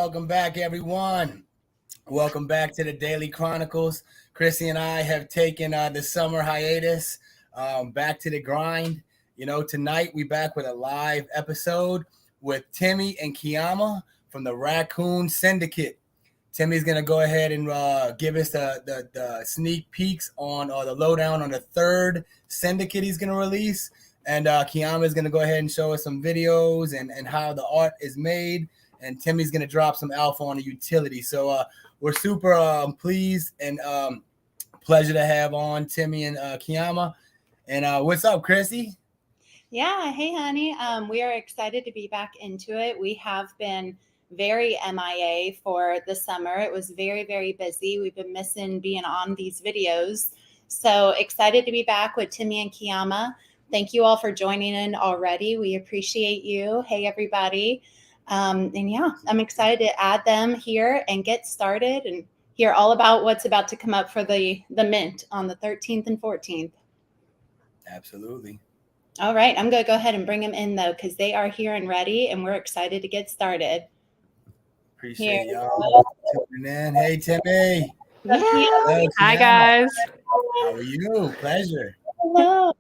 welcome back, everyone. Welcome back to the Daily Chronicles. Krissy and I have taken the summer hiatus, back to the grind. Tonight we back with a live episode with Timmy and Kiama from the Raccoon Syndicate. Timmy's going to go ahead and give us the sneak peeks on the lowdown on the third syndicate he's going to release. And Kiama is going to go ahead and show us some videos and how the art is made. And Timmy's going to drop some alpha on the utility. So we're super pleased and pleasure to have on Timmy and Kiama. And what's up, Krissy? Yeah. Hey, honey. We are excited to be back into it. We have been very MIA for the summer. It was very, very busy. We've been missing being on these videos. So excited to be back with Timmy and Kiama. Thank you all for joining in already. We appreciate you. Hey, everybody. And yeah, I'm excited to add them here and get started and hear all about what's about to come up for the mint on the 13th and 14th. Absolutely. All right. I'm going to go ahead and bring them in, though, because they are here and ready, and we're excited to get started. Appreciate y'all tuning in. Hey, Timmy. Yeah. Hello, hi, guys. How are you? Pleasure. Hello.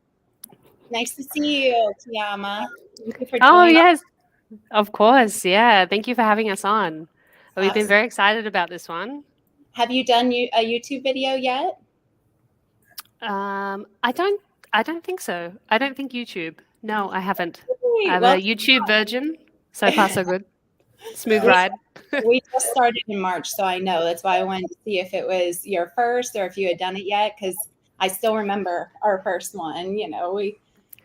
Nice to see you, Kiama. Thank you for Oh, joining. yes, of course. Yeah. Thank you for having us on. We've been Awesome. very excited about this one. Have you done a YouTube video yet? I don't think so. I don't think YouTube. No, I haven't. Great. I'm Well, a YouTube virgin. So far, so good. Smooth Yeah. ride. we just started in March, so I know. That's why I wanted to see if it was your first or if you had done it yet, because I still remember our first one.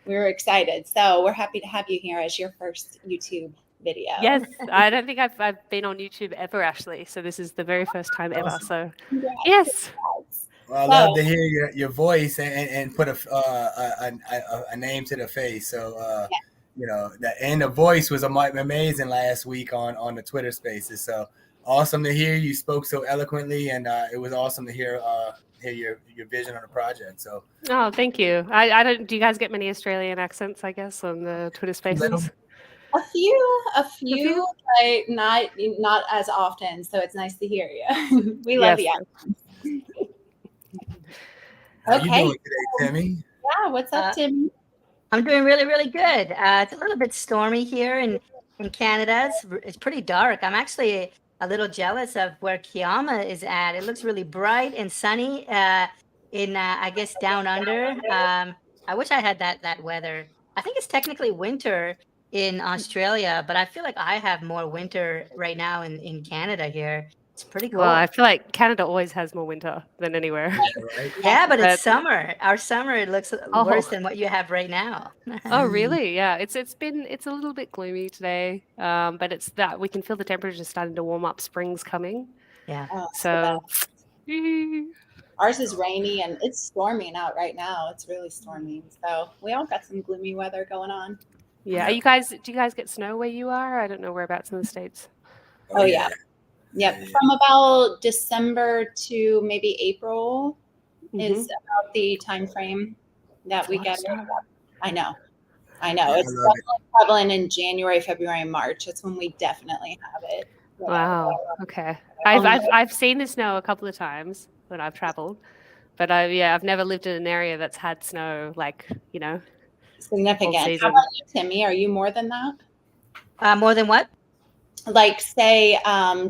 We were excited. So we're happy to have you here as your first YouTube video. Yes. I don't think I've been on YouTube ever, actually. So this is the very first time ever. Awesome. So Congrats. yes. Well, I love to hear your voice and put a name to the face. So, the voice was amazing last week on the Twitter Spaces. So awesome to hear you spoke so eloquently, and it was awesome to hear your vision on the project. So, Oh, thank you. I don't. Do you guys get many Australian accents? I guess on the Twitter Spaces. A few, but not as often. So it's nice to hear you. We love you. How Okay. you doing today, Timmy? Yeah. What's up, Timmy? I'm doing really, really good. It's a little bit stormy here in Canada. It's pretty dark. I'm actually a little jealous of where Kiama is at. It looks really bright and sunny in, I guess, down under. I wish I had that weather. I think it's technically winter in Australia, but I feel like I have more winter right now in Canada here. It's pretty cool. Well, I feel like Canada always has more winter than anywhere. Right? Yeah, but it's summer. Our summer, it looks Oh. worse than what you have right now. Oh, really? Yeah. It's a little bit gloomy today, but it's that we can feel the temperature starting to warm up. Spring's coming. Yeah. Oh, So ours is rainy and it's storming out right now. It's really storming. So we all got some gloomy weather going on. yeah. Do you guys get snow where you are? I don't know whereabouts in the States. Oh, yeah. Yep. From about December to maybe April is about the time frame that we get. I know. Yeah, It's definitely prevalent in January, February, and March. That's when we definitely have it. Wow. Okay. I've seen the snow a couple of times when I've traveled, but I've never lived in an area that's had snow Significant. season. How about you, Timmy? Are you more than that? More than what? Like, say,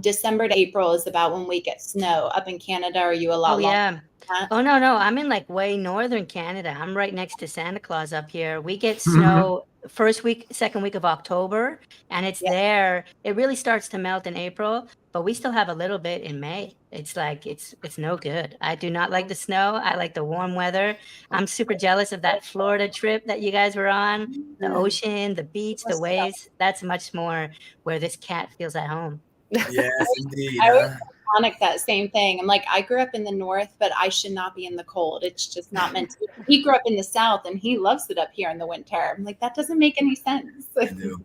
December to April is about when we get snow. Up in Canada, are you a lot longer? Yeah. Oh, no. I'm in like way northern Canada. I'm right next to Santa Claus up here. We get snow first week, second week of October, and it's there. It really starts to melt in April, but we still have a little bit in May. It's like, it's no good. I do not like the snow. I like the warm weather. I'm super jealous of that Florida trip that you guys were on, the ocean, the beach, the waves. That's much more where this cat feels at home. Yes, indeed. I always Chronic that same thing. I'm like, I grew up in the north, but I should not be in the cold. It's just not meant to be. He grew up in the south and he loves it up here in the winter. I'm like, that doesn't make any sense. I do.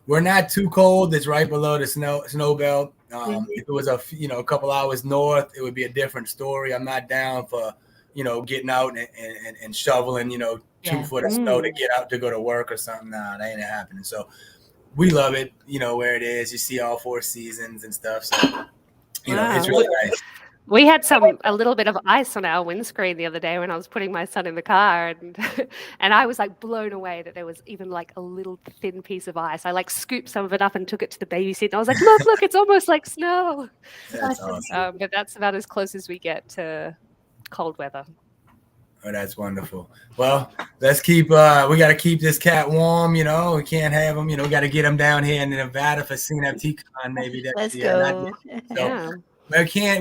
We're not too cold. It's right below the snow belt. If it was a couple hours north, it would be a different story. I'm not down for getting out and shoveling 2 foot of snow to get out to go to work or something. Nah, that ain't happening. So we love it, where it is. You see all 4 seasons and stuff. So, it's Wow. really nice. We had a little bit of ice on our windscreen the other day when I was putting my son in the car, and and I was like blown away that there was even like a little thin piece of ice. I like scooped some of it up and took it to the baby seat, and I was like, look, it's almost like snow. That's awesome. But that's about as close as we get to cold weather. Oh, that's wonderful. Well, let's keep. We got to keep this cat warm. We can't have him. We got to get him down here in Nevada for CNFT Con maybe next year. Go. So,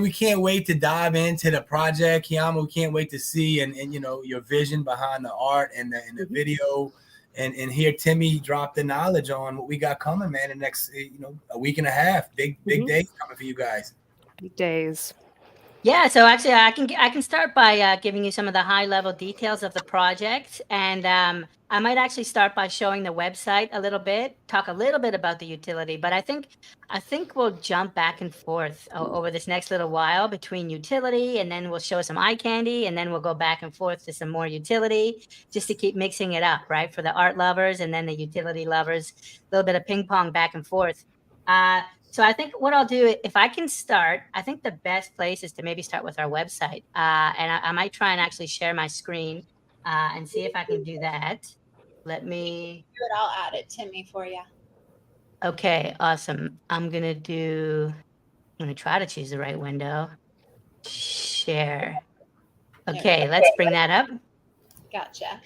we can't wait to dive into the project, Kiama. We can't wait to see and your vision behind the art and the video, and hear Timmy drop the knowledge on what we got coming, man. The next a week and a half, big days coming for you guys. Big days. Yeah, so actually, I can start by giving you some of the high-level details of the project, and I might actually start by showing the website a little bit, talk a little bit about the utility. But I think we'll jump back and forth over this next little while between utility, and then we'll show some eye candy, and then we'll go back and forth to some more utility, just to keep mixing it up, right? For the art lovers and then the utility lovers, a little bit of ping pong back and forth. So I think what I'll do, if I can start, I think the best place is to maybe start with our website. And I might try and actually share my screen and see if I can do that. Let me. I'll add it, Timmy, for you. Okay, awesome. I'm going to try to choose the right window. Share. Okay, let's bring that up. Gotcha.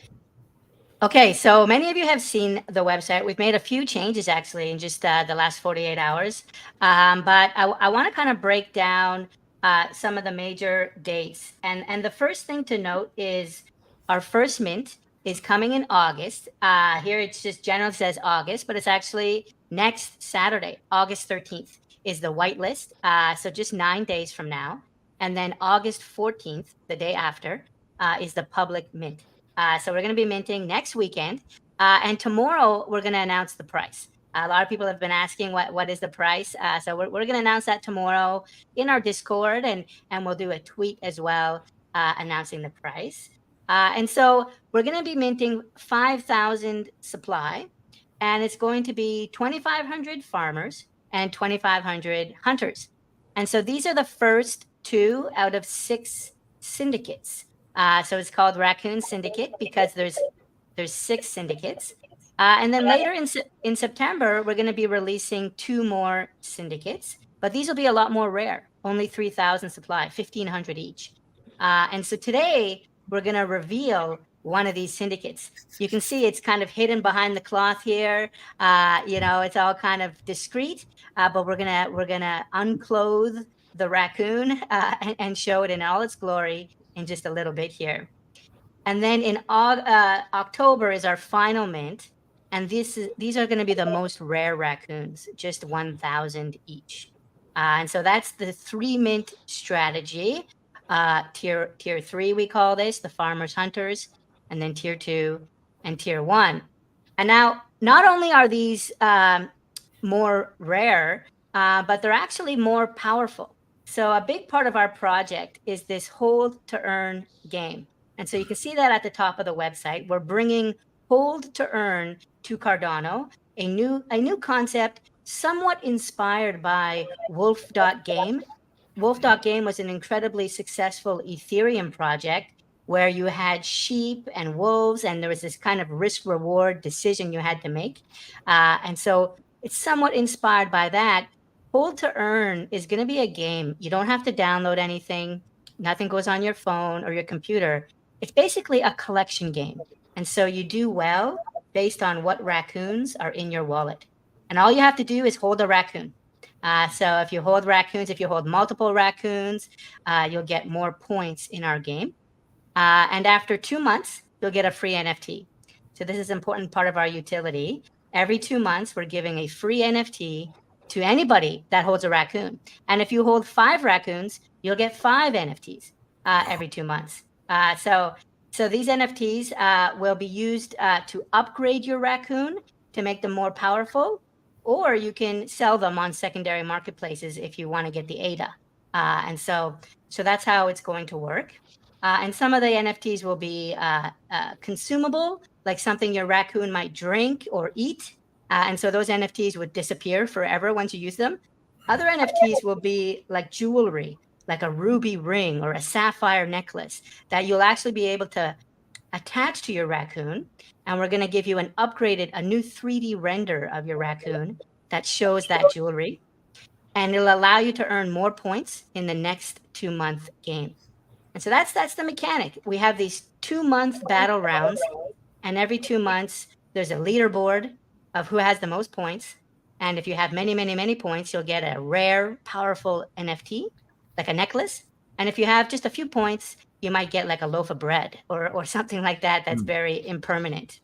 Okay, so many of you have seen the website. We've made a few changes actually in just the last 48 hours. But I want to kind of break down some of the major dates. And the first thing to note is our first mint is coming in August. Here it's just generally says August, but it's actually next Saturday, August 13th is the whitelist. So just 9 days from now. And then August 14th, the day after, is the public mint. So we're going to be minting next weekend. And tomorrow, we're going to announce the price. A lot of people have been asking what is the price. So we're going to announce that tomorrow in our Discord. And we'll do a tweet as well announcing the price. And so we're going to be minting 5,000 supply. And it's going to be 2,500 farmers and 2,500 hunters. And so these are the first 2 out of 6 syndicates. So it's called Raccoon Syndicate because there's 6 syndicates. And then later in September, we're going to be releasing 2 more syndicates. But these will be a lot more rare. Only 3,000 supply, 1,500 each. And so today, we're going to reveal one of these syndicates. You can see it's kind of hidden behind the cloth here. It's all kind of discreet. But we're gonna unclothe the raccoon and show it in all its glory in just a little bit here. And then in October is our final mint. And these are going to be the most rare raccoons, just 1,000 each. And so that's the 3 mint strategy. Tier 3, we call this, the farmers, hunters, and then tier 2 and tier 1. And now, not only are these more rare, but they're actually more powerful. So a big part of our project is this hold to earn game. And so you can see that at the top of the website. We're bringing hold to earn to Cardano, a new concept somewhat inspired by Wolf.game. Wolf.game was an incredibly successful Ethereum project where you had sheep and wolves, and there was this kind of risk-reward decision you had to make. And so it's somewhat inspired by that. Hold to earn is going to be a game. You don't have to download anything. Nothing goes on your phone or your computer. It's basically a collection game. And so you do well based on what raccoons are in your wallet. And all you have to do is hold a raccoon. So if you hold raccoons, if you hold multiple raccoons, you'll get more points in our game. And after 2 months, you'll get a free NFT. So this is an important part of our utility. Every 2 months, we're giving a free NFT to anybody that holds a raccoon. And if you hold 5 raccoons, you'll get 5 NFTs every 2 months. So these NFTs will be used to upgrade your raccoon to make them more powerful, or you can sell them on secondary marketplaces if you want to get the ADA. And so that's how it's going to work. And some of the NFTs will be consumable, like something your raccoon might drink or eat. And so those NFTs would disappear forever once you use them. Other NFTs will be like jewelry, like a ruby ring or a sapphire necklace that you'll actually be able to attach to your raccoon. And we're going to give you a new 3D render of your raccoon that shows that jewelry. And it'll allow you to earn more points in the next 2-month game. And so that's the mechanic. We have these 2-month battle rounds, and every 2 months there's a leaderboard of who has the most points. And if you have many, many, many points, you'll get a rare, powerful NFT, like a necklace. And if you have just a few points, you might get like a loaf of bread or something like that that's very impermanent.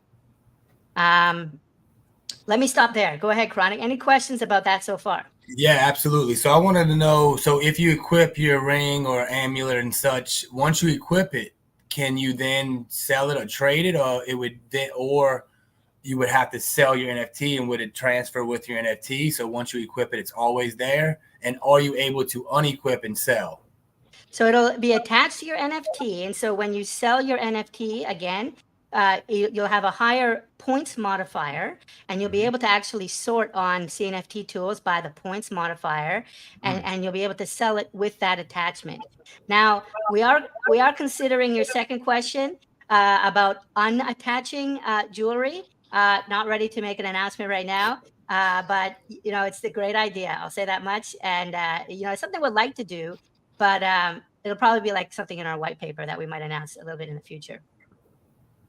Let me stop there. Go ahead, Chronic. Any questions about that so far? Yeah, absolutely. So I wanted to know, so if you equip your ring or amulet and such, once you equip it, can you then sell it or trade it, or you would have to sell your NFT, and would it transfer with your NFT? So once you equip it, it's always there. And are you able to unequip and sell? So it'll be attached to your NFT. And so when you sell your NFT again, you'll have a higher points modifier, and you'll be able to actually sort on CNFT tools by the points modifier, and you'll be able to sell it with that attachment. Now, we are considering your second question about unattaching jewelry. Not ready to make an announcement right now, but it's a great idea. I'll say that much, and it's something we'd like to do, but it'll probably be like something in our white paper that we might announce a little bit in the future.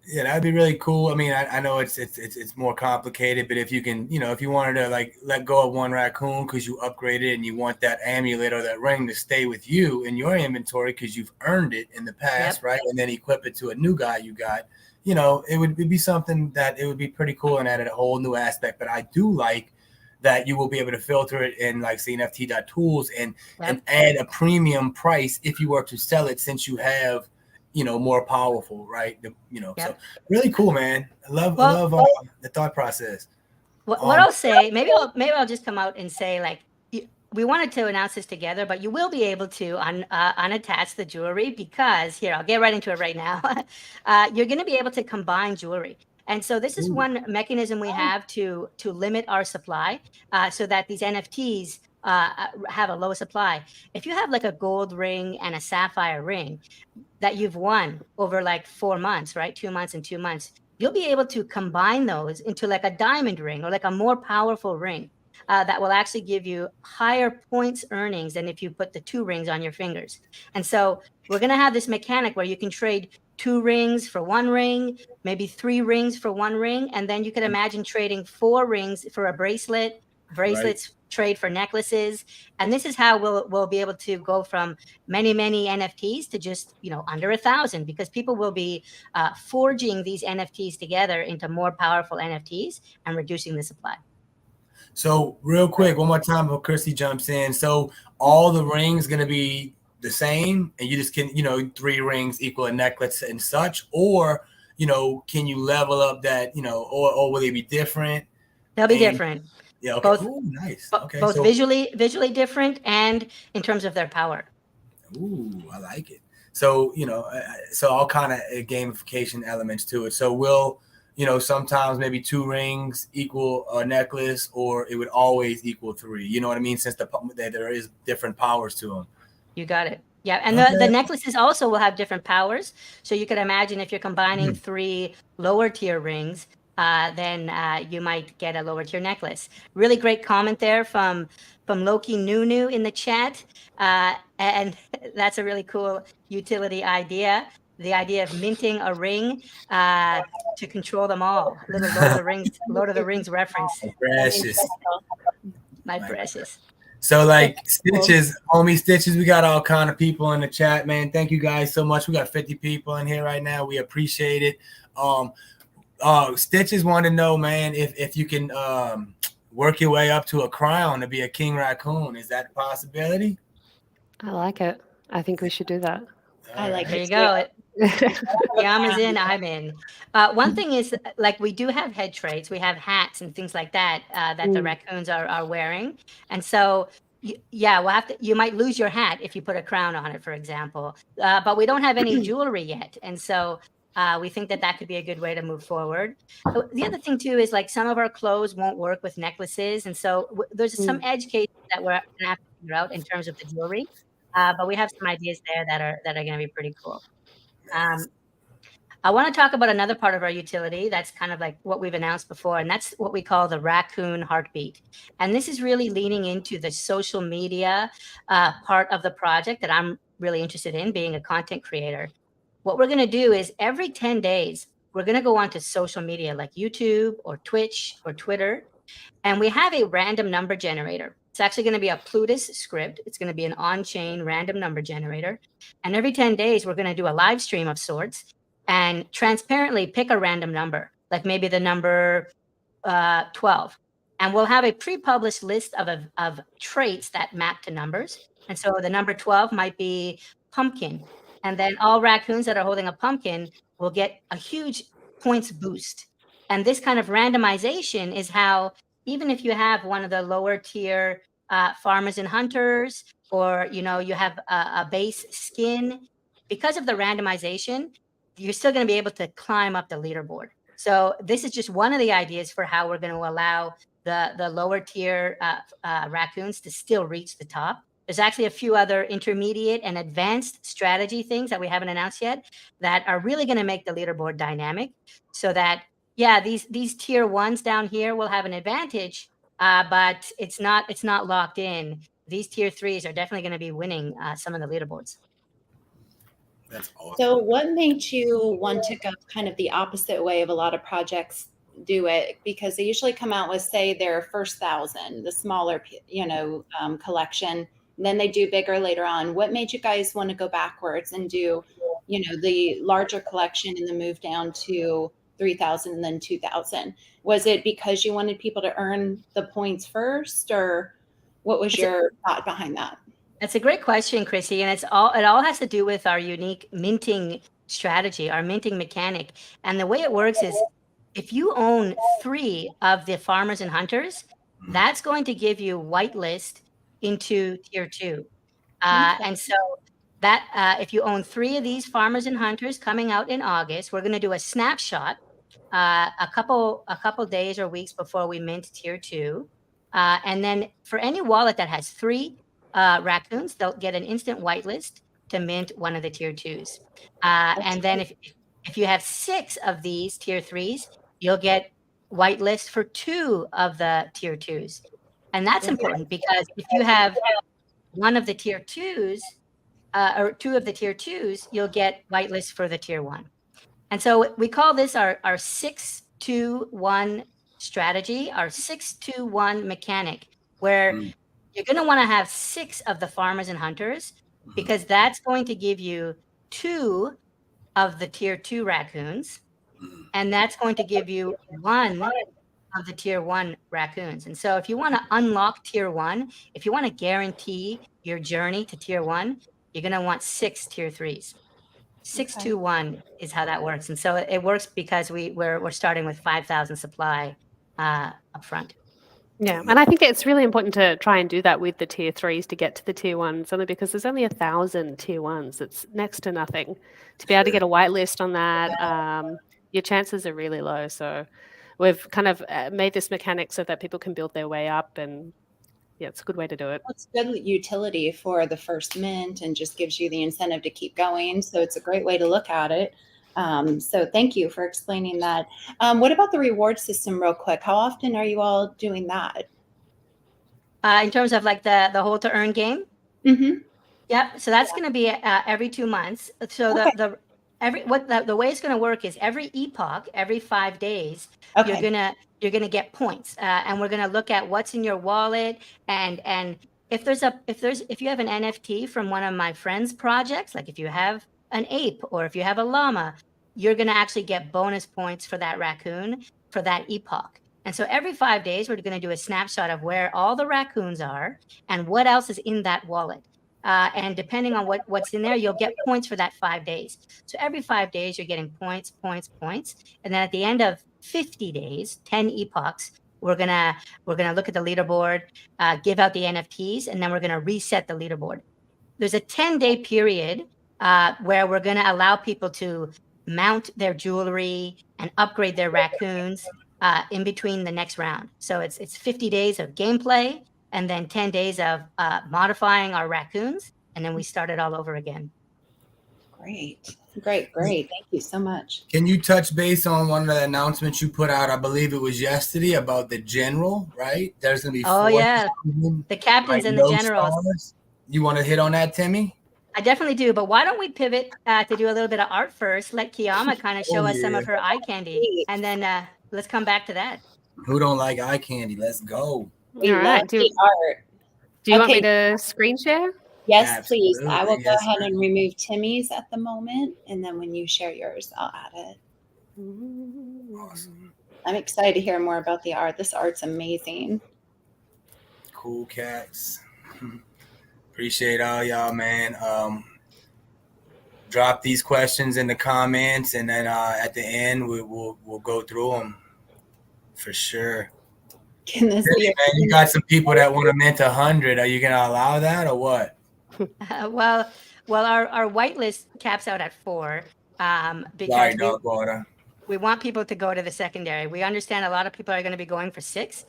Yeah, that'd be really cool. I mean, I know it's more complicated, but if you can, if you wanted to like let go of one raccoon because you upgraded and you want that amulet or that ring to stay with you in your inventory because you've earned it in the past, right? And then equip it to a new guy you got, it would be something that it would be pretty cool and added a whole new aspect. But I do like that you will be able to filter it in like CNFT.tools and add a premium price if you were to sell it, since you have more powerful, right? So really cool, man. I love the thought process. What I'll say, maybe I'll just come out and say, like, we wanted to announce this together, but you will be able to unattach the jewelry, because here, I'll get right into it right now. You're going to be able to combine jewelry. And so this is one mechanism we have to limit our supply, so that these NFTs have a low supply. If you have like a gold ring and a sapphire ring that you've won over like 4 months, right? 2 months and 2 months, you'll be able to combine those into like a diamond ring or like a more powerful ring that will actually give you higher points earnings than if you put the 2 rings on your fingers. And so we're going to have this mechanic where you can trade 2 rings for 1 ring, maybe 3 rings for 1 ring. And then you could imagine trading 4 rings for a bracelet, bracelets trade for necklaces. And this is how we'll be able to go from many, many NFTs to just, under 1,000, because people will be forging these NFTs together into more powerful NFTs and reducing the supply. So real quick, one more time before Krissy jumps in. So all the rings going to be the same, and you just can, 3 rings equal a necklace and such, or, can you level up that, or will they be different? They'll be different. Yeah. Okay. Both, cool. Nice. Okay. Both visually different and in terms of their power. Ooh, I like it. So, so all kind of gamification elements to it. So we'll, sometimes maybe 2 rings equal a necklace, or it would always equal 3. You know what I mean? Since there is different powers to them. You got it. Yeah, and the necklaces also will have different powers. So you could imagine if you're combining 3 lower tier rings, then you might get a lower tier necklace. Really great comment there from Loki Nunu in the chat, and that's a really cool utility idea. The idea of minting a ring to control them all. A little Lord of the Rings reference. Precious. My precious. So like Stitches, homie Stitches, we got all kind of people in the chat, man. Thank you guys so much. We got 50 people in here right now. We appreciate it. Stitches want to know, man, if you can work your way up to a crown to be a king raccoon. Is that a possibility? I like it. I think we should do that. I like There it. you go. Yama's in, I'm in. One thing is, like, we do have head traits. We have hats and things like that that the raccoons are wearing. And so, we'll have to. You might lose your hat if you put a crown on it, for example. But we don't have any jewelry yet. And so We think that could be a good way to move forward. The other thing too is like some of our clothes won't work with necklaces, and so there's some edge cases that we're gonna have to figure out in terms of the jewelry. But we have some ideas there that are going to be pretty cool. I want to talk about another part of our utility that's kind of like what we've announced before, and that's what we call the Raccoon Heartbeat. And this is really leaning into the social media part of the project that I'm really interested in, being a content creator. What we're going to do is every 10 days, we're going to go onto social media like YouTube or Twitch or Twitter, and we have a random number generator. It's actually going to be a Plutus script. It's going to be an on-chain random number generator. And every 10 days, we're going to do a live stream of sorts and transparently pick a random number, like maybe the number 12. And we'll have a pre-published list of traits that map to numbers. And so the number 12 might be pumpkin. And then all raccoons that are holding a pumpkin will get a huge points boost. And this kind of randomization is how, even if you have one of the lower tier farmers and hunters, or you have a base skin, because of the randomization, you're still going to be able to climb up the leaderboard. So this is just one of the ideas for how we're going to allow the lower tier raccoons to still reach the top. There's actually a few other intermediate and advanced strategy things that we haven't announced yet that are really going to make the leaderboard dynamic, so that, yeah, these tier ones down here will have an advantage, but it's not locked in. These tier threes are definitely going to be winning some of the leaderboards. That's awesome. So what made you want to go kind of the opposite way of a lot of projects do it? Because they usually come out with, say, their first 1,000, the smaller, collection. Then they do bigger later on. What made you guys want to go backwards and do, the larger collection and then move down to 3,000 and then 2,000? Was it because you wanted people to earn the points first, or what was your thought behind that? That's a great question, Krissy, and it all has to do with our unique minting strategy, our minting mechanic. And the way it works is, if you own 3 of the farmers and hunters, that's going to give you whitelist into tier 2. And so that if you own 3 of these farmers and hunters coming out in August, we're going to do a snapshot a couple days or weeks before we mint tier 2. And then for any wallet that has 3 raccoons, they'll get an instant whitelist to mint one of the tier 2s. And then if you have 6 of these tier 3s, you'll get whitelist for 2 of the tier 2s. And that's important, because if you have one of the tier 2s or 2 of the tier 2s, you'll get whitelist for the tier 1. And so we call this our 6-2-1 strategy, our 6-2-1 mechanic, where you're going to want to have 6 of the farmers and hunters, because that's going to give you 2 of the tier 2 raccoons, and that's going to give you 1 of the tier 1 raccoons. And so if you want to unlock tier 1, if you want to guarantee your journey to tier 1, you're going to want 6 tier 3s. 6-2-1 is how that works. And so it works because we're starting with 5,000 supply up front. Yeah, and I think it's really important to try and do that with the tier 3s to get to the tier 1s, only because there's only 1,000 tier 1s. It's next to nothing. To be able to get a whitelist on that, your chances are really low. So we've kind of made this mechanic so that people can build their way up, and yeah, it's a good way to do it. It's good utility for the first mint and just gives you the incentive to keep going. So it's a great way to look at it. So thank you for explaining that. What about the reward system real quick? How often are you all doing that? In terms of like the hold to earn game? Mm-hmm. Yep. So that's going to be every 2 months. So the way it's going to work is every epoch, every 5 days, you're gonna get points, and we're gonna look at what's in your wallet, and if you have an NFT from one of my friends' projects, like if you have an ape or if you have a llama, you're gonna actually get bonus points for that raccoon for that epoch. And so every 5 days, we're gonna do a snapshot of where all the raccoons are and what else is in that wallet. And depending on what's in there, you'll get points for that 5 days. So every 5 days, you're getting points. And then at the end of 50 days, 10 epochs, we're gonna look at the leaderboard, give out the NFTs, and then we're gonna reset the leaderboard. There's a 10-day period where we're gonna allow people to mount their jewelry and upgrade their raccoons in between the next round. So it's 50 days of gameplay and then 10 days of modifying our raccoons, and then we start it all over again. Great. Thank you so much. Can you touch base on one of the announcements you put out? I believe it was yesterday about the general, right? There's going to be the captains and the generals. Stars. You want to hit on that, Timmy? I definitely do, but why don't we pivot to do a little bit of art first? Let Kiama kind of show us some of her eye candy, and then let's come back to that. Who don't like eye candy? Let's go. We love the art. Do you want me to screen share? Yes, Absolutely. please. I will go ahead and remove Timmy's at the moment, and then when you share yours, I'll add it. Awesome. I'm excited to hear more about the art. This art's amazing. Cool cats. Appreciate all y'all, man. Drop these questions in the comments, and then at the end we'll go through them for sure. Can this be? Man, you got some people that want to mint 100. Are you gonna allow that or what? Well, our whitelist caps out at 4 because we want people to go to the secondary. We understand a lot of people are going to be going for 6.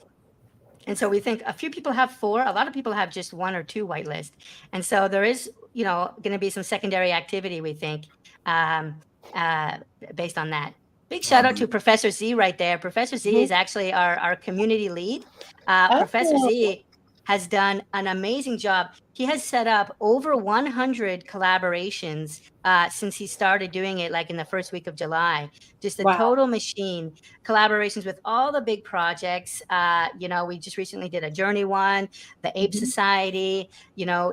And so we think a few people have 4. A lot of people have just 1 or 2 whitelist. And so there is, going to be some secondary activity, we think, based on that. Big shout out to Professor Z right there. Professor Z is actually our community lead. Professor Z has done an amazing job. He has set up over 100 collaborations since he started doing it, like in the first week of July. Just a total machine. Collaborations with all the big projects. We just recently did a Journey one, the Ape Society,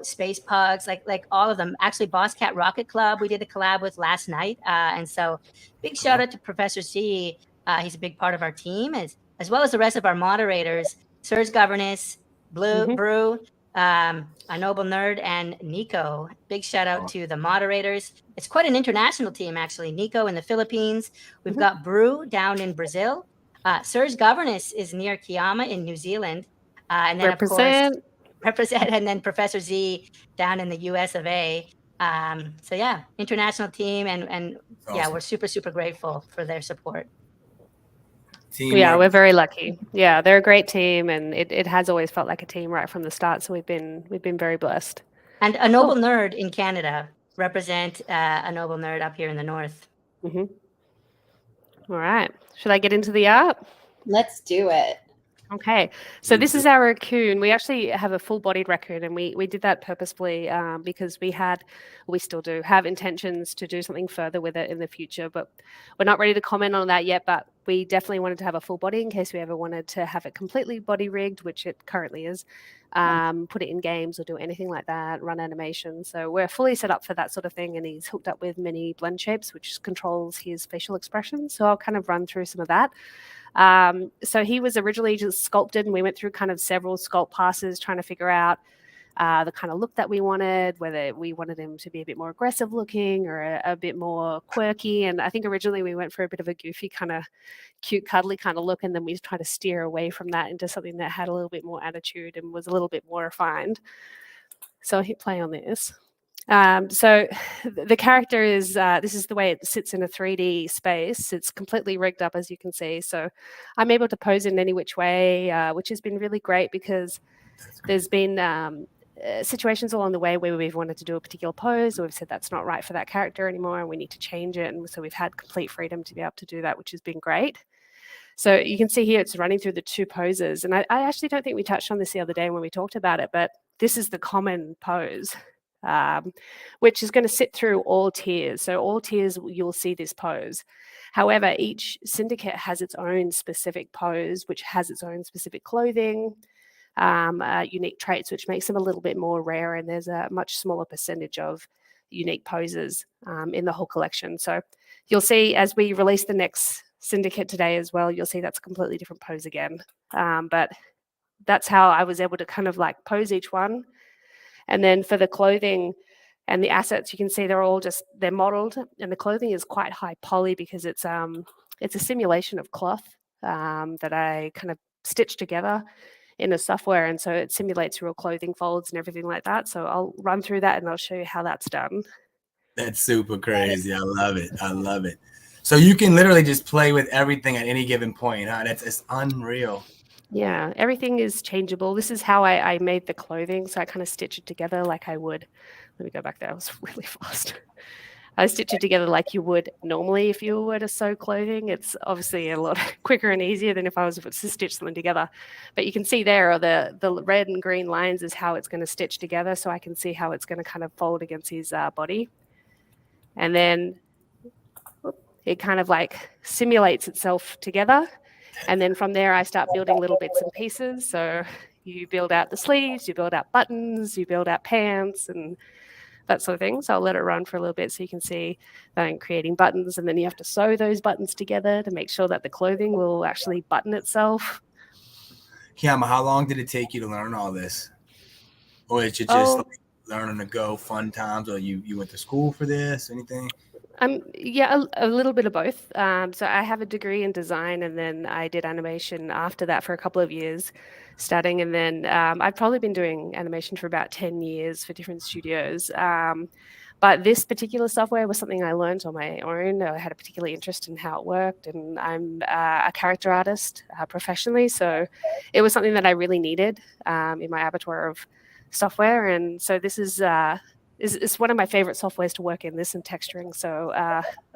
Space Pugs, like all of them. Actually, Boss Cat Rocket Club, we did a collab with last night. And so big shout out to Professor Z. He's a big part of our team, as well as the rest of our moderators, Serge Governess, Brew, a Noble Nerd, and Nico. Big shout out to the moderators. It's quite an international team, actually. Nico in the Philippines. We've got Brew down in Brazil. Serge Governess is near Kiama in New Zealand. And then, of course, and then Professor Z down in the US of A. So, yeah, international team. And yeah, we're super, super grateful for their support. Teamwork. Yeah, we're very lucky. Yeah, they're a great team, and it has always felt like a team right from the start. So we've been very blessed. And a Noble Nerd in Canada represent a Noble Nerd up here in the north. All right, should I get into the art? Let's do it. Okay, so this is our raccoon. We actually have a full-bodied raccoon, and we did that purposefully because we still do have intentions to do something further with it in the future, but we're not ready to comment on that yet. But we definitely wanted to have a full body in case we ever wanted to have it completely body rigged, which it currently is, put it in games or do anything like that, run animation. So we're fully set up for that sort of thing, and he's hooked up with many blend shapes, which controls his facial expression. So I'll kind of run through some of that. So he was originally just sculpted, and we went through kind of several sculpt passes trying to figure out the kind of look that we wanted, whether we wanted him to be a bit more aggressive looking or a bit more quirky. And I think originally we went for a bit of a goofy kind of cute, cuddly kind of look, and then we tried to steer away from that into something that had a little bit more attitude and was a little bit more refined. So I'll hit play on this. So the character is, this is the way it sits in a 3D space. It's completely rigged up, as you can see. So I'm able to pose in any which way, which has been really great because there's been situations along the way where we've wanted to do a particular pose, or we've said that's not right for that character anymore and we need to change it. And so we've had complete freedom to be able to do that, which has been great. So you can see here it's running through the 2 poses. And I actually don't think we touched on this the other day when we talked about it, but this is the common pose. Which is going to sit through all tiers. So all tiers, you'll see this pose. However, each syndicate has its own specific pose, which has its own specific clothing, unique traits, which makes them a little bit more rare. And there's a much smaller percentage of unique poses in the whole collection. So you'll see as we release the next syndicate today as well, you'll see that's a completely different pose again. But that's how I was able to kind of like pose each one. And then for the clothing and the assets, you can see they're modeled, and the clothing is quite high poly because it's a simulation of cloth that I kind of stitched together in a software. And so it simulates real clothing folds and everything like that. So I'll run through that and I'll show you how that's done. That's super crazy. I love it. I love it. So you can literally just play with everything at any given point, huh? It's unreal. Yeah, everything is changeable. This is how I made the clothing. So I kind of stitch it together like I would. Let me go back there. I was really fast. I stitch it together like you would normally if you were to sew clothing. It's obviously a lot quicker and easier than if I was to stitch something together. But you can see there are the red and green lines is how it's going to stitch together. So I can see how it's going to kind of fold against his body. And then it kind of like simulates itself together. And then from there, I start building little bits and pieces. So you build out the sleeves, you build out buttons, you build out pants and that sort of thing. So I'll let it run for a little bit so you can see that I'm creating buttons. And then you have to sew those buttons together to make sure that the clothing will actually button itself. Kiama, how long did it take you to learn all this? Or is it just like learning to go fun times, or you went to school for this, anything? Yeah, a little bit of both. So I have a degree in design, and then I did animation after that for a couple of years, studying. And then I've probably been doing animation for about 10 years for different studios. But this particular software was something I learned on my own. I had a particular interest in how it worked, and I'm a character artist professionally. So it was something that I really needed in my repertoire of software. And so this is one of my favorite softwares to work in, this and texturing. So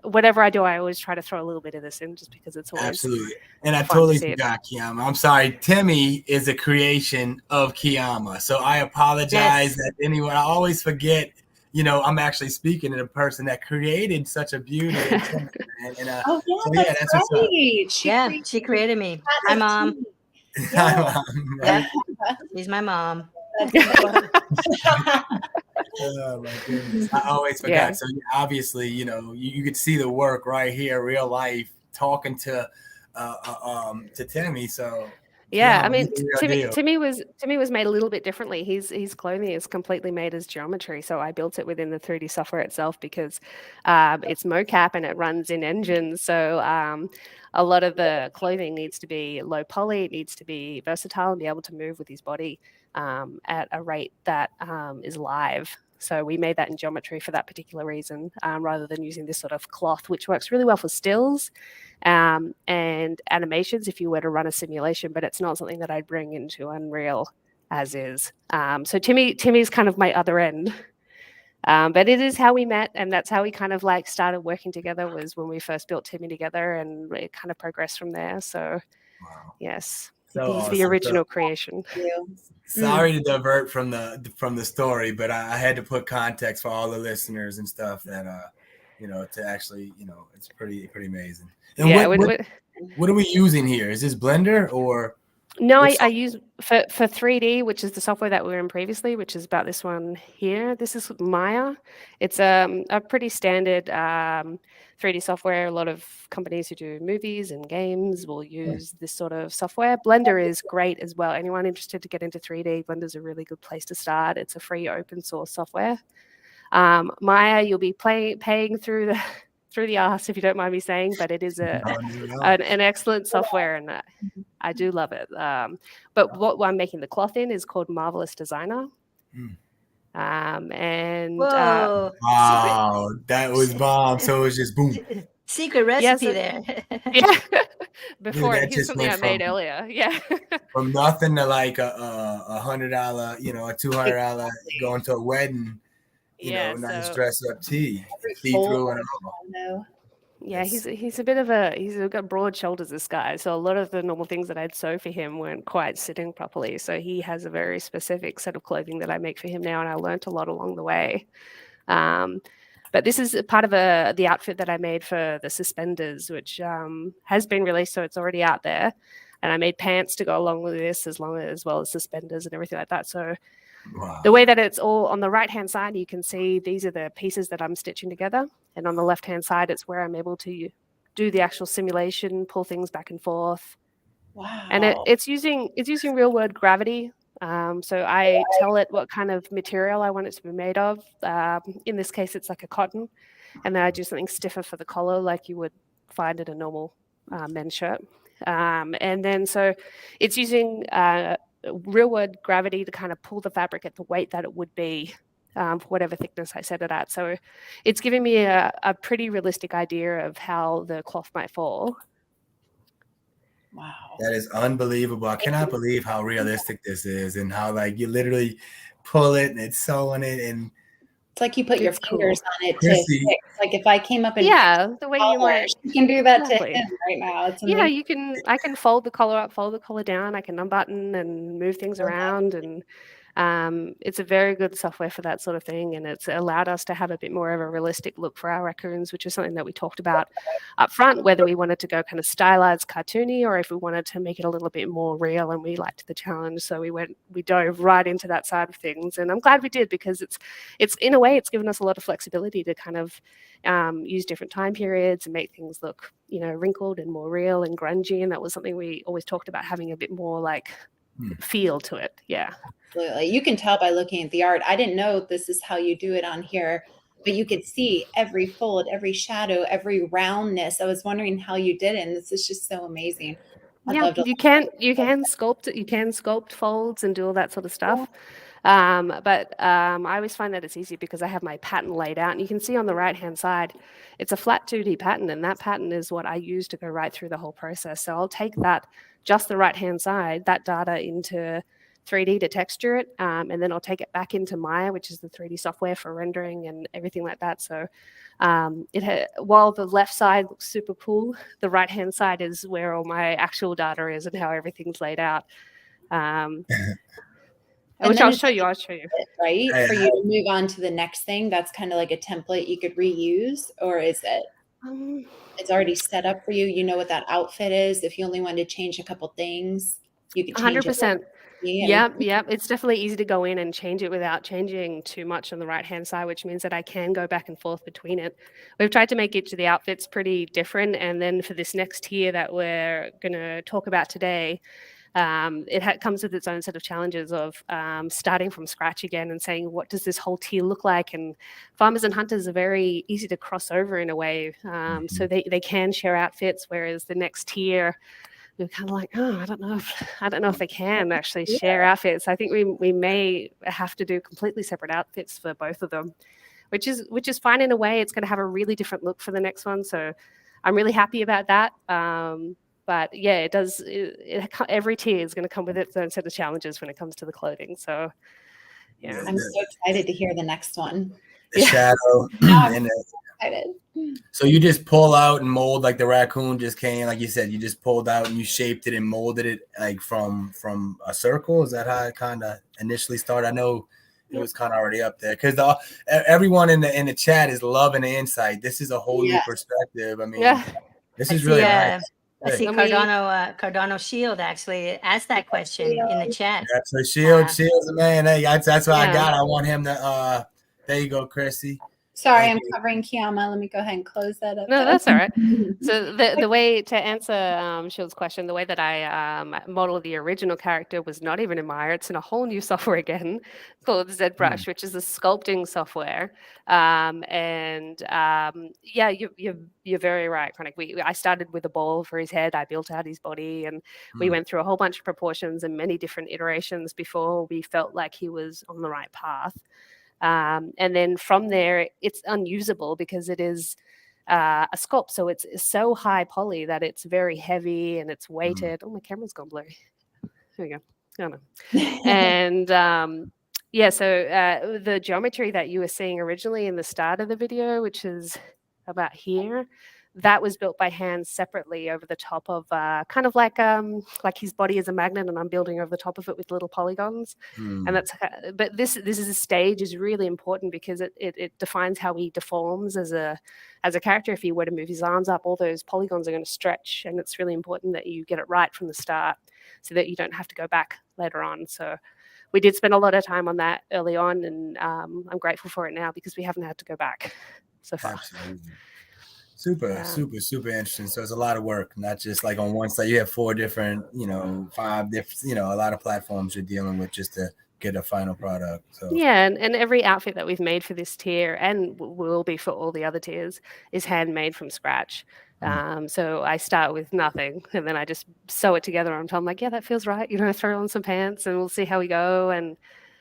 whatever I do, I always try to throw a little bit of this in just because it's always absolutely. And I fun totally to see forgot Kiama. I'm sorry. Timmy is a creation of Kiama. So I apologize that anyone, I always forget, I'm actually speaking to the person that created such a beauty. And, Oh yeah, so that's that's what's up. She created me. Hi, Mom. Yeah. Yep. She's my mom. Oh my goodness. I always forgot. Yeah. So obviously, you could see the work right here, real life, talking to Timmy. So Yeah, Kiama, I mean, you the real deal. Timmy was made a little bit differently. His clothing is completely made as geometry, so I built it within the 3D software itself because it's mocap and it runs in engines. So a lot of the clothing needs to be low poly. It needs to be versatile and be able to move with his body at a rate that is live. So we made that in geometry for that particular reason, rather than using this sort of cloth, which works really well for stills and animations if you were to run a simulation, but it's not something that I'd bring into Unreal as is. So Timmy's kind of my other end. But it is how we met, and that's how we kind of like started working together, was when we first built Timmy together, and it kind of progressed from there. So yes, So he's awesome. the original creation. Sorry to divert from the story, but I had to put context for all the listeners and stuff that to actually, it's pretty amazing. And Yeah, what are we using here? Is this Blender or? No, I use for 3D, which is the software that we were in previously, which is about this one here. This is Maya. It's a pretty standard 3D software. A lot of companies who do movies and games will use this sort of software. Blender is great as well. Anyone interested to get into 3D, Blender's a really good place to start. It's a free open source software. Maya, you'll be paying through the arse, if you don't mind me saying, but it is an excellent software, and I do love it. But what I'm making the cloth in is called Marvelous Designer. And Whoa. Wow, that was bomb. So it was just boom. Secret recipe there. Yeah. Before, dude, here's something I made earlier. Yeah. From nothing to like a $100, a $200 going to a wedding. Nice dress up tee, see through and all. Yeah, he's a bit of he's got broad shoulders, this guy. So a lot of the normal things that I'd sew for him weren't quite sitting properly. So he has a very specific set of clothing that I make for him now, and I learned a lot along the way. But this is part of the outfit that I made for the suspenders, which has been released, so it's already out there. And I made pants to go along with this, as well as suspenders and everything like that. So the way that it's all on the right-hand side, you can see these are the pieces that I'm stitching together. And on the left-hand side, it's where I'm able to do the actual simulation, pull things back and forth. Wow. And it's using real-world gravity. So I tell it what kind of material I want it to be made of. In this case, it's like a cotton. And then I do something stiffer for the collar, like you would find in a normal men's shirt. And then so it's using real world gravity to kind of pull the fabric at the weight that it would be for whatever thickness I set it at. So it's giving me a pretty realistic idea of how the cloth might fall. Wow. That is unbelievable. I cannot believe how realistic this is, and how like you literally pull it and it's sewing it, and it's like you put your fingers on it to Krissy, fix. Like if I came up and the way you might, you can do that exactly. to him right now. It's amazing. I can fold the collar up, fold the collar down. I can unbutton and move things around, and it's a very good software for that sort of thing. And it's allowed us to have a bit more of a realistic look for our raccoons, which is something that we talked about up front, whether we wanted to go kind of stylized, cartoony, or if we wanted to make it a little bit more real, and we liked the challenge. So we dove right into that side of things. And I'm glad we did, because it's in a way, it's given us a lot of flexibility to kind of use different time periods and make things look, wrinkled and more real and grungy. And that was something we always talked about, having a bit more like feel to it. Yeah. Absolutely. You can tell by looking at the art. I didn't know this is how you do it on here, but you could see every fold, every shadow, every roundness. I was wondering how you did it, and this is just so amazing. You can sculpt it. You can sculpt folds and do all that sort of stuff. But I always find that it's easy because I have my pattern laid out, and you can see on the right hand side, it's a flat 2D pattern, and that pattern is what I use to go right through the whole process. So I'll take that, just the right hand side, that data into 3D to texture it, and then I'll take it back into Maya, which is the 3D software for rendering and everything like that. So while the left side looks super cool, the right hand side is where all my actual data is and how everything's laid out. Which I'll show you. Right? For you to move on to the next thing, that's kind of like a template you could reuse, or is it? It's already set up for you. You know what that outfit is. If you only wanted to change a couple things, you could change 100%. Yep. It's definitely easy to go in and change it without changing too much on the right-hand side, which means that I can go back and forth between it. We've tried to make each of the outfits pretty different. And then for this next tier that we're going to talk about today, it comes with its own set of challenges of starting from scratch again and saying, what does this whole tier look like? And farmers and hunters are very easy to cross over in a way. So they can share outfits, whereas the next tier, we're kind of like, I don't know if they can actually share outfits. I think we may have to do completely separate outfits for both of them, which is fine in a way. It's going to have a really different look for the next one. So I'm really happy about that. But yeah, it does. Every tier is going to come with its own set of challenges when it comes to the clothing. So yeah, I'm so excited to hear the next one. The shadow. I'm excited. So you just pull out and mold, like the raccoon just came, like you said, you just pulled out and you shaped it and molded it like from a circle. Is that how it kind of initially started? I know it was kind of already up there, because everyone in the chat is loving the insight. This is a whole new perspective. I mean, this is really nice. I see Cardano Shield actually asked that question in the chat. Yeah, so Shield's the man. Hey, that's what I got. I want him to. There you go, Krissy. Sorry, I'm covering Kiama. Let me go ahead and close that up. No, that's all right. So the way to answer Shield's question, the way that I modeled the original character was not even in Maya. It's in a whole new software again called ZBrush, which is a sculpting software. You're very right, Chronic. I started with a ball for his head. I built out his body, and we went through a whole bunch of proportions and many different iterations before we felt like he was on the right path. And then from there, it's unusable because it is a sculpt. So it's so high poly that it's very heavy and it's weighted. Oh, my camera's gone blurry. There we go. Oh, no. And so the geometry that you were seeing originally in the start of the video, which is about here, that was built by hand separately over the top of kind of like his body is a magnet, and I'm building over the top of it with little polygons. And that's, but this is a stage is really important because it defines how he deforms as a character. If he were to move his arms up, all those polygons are going to stretch, and it's really important that you get it right from the start so that you don't have to go back later on. So we did spend a lot of time on that early on, and I'm grateful for it now because we haven't had to go back so far. Absolutely. Super interesting. So it's a lot of work, not just like on one side. You have 4 different, 5 different, a lot of platforms you're dealing with just to get a final product. So yeah, and every outfit that we've made for this tier and will be for all the other tiers is handmade from scratch. So I start with nothing, and then I just sew it together until I'm like, yeah, that feels right. I throw on some pants and we'll see how we go. And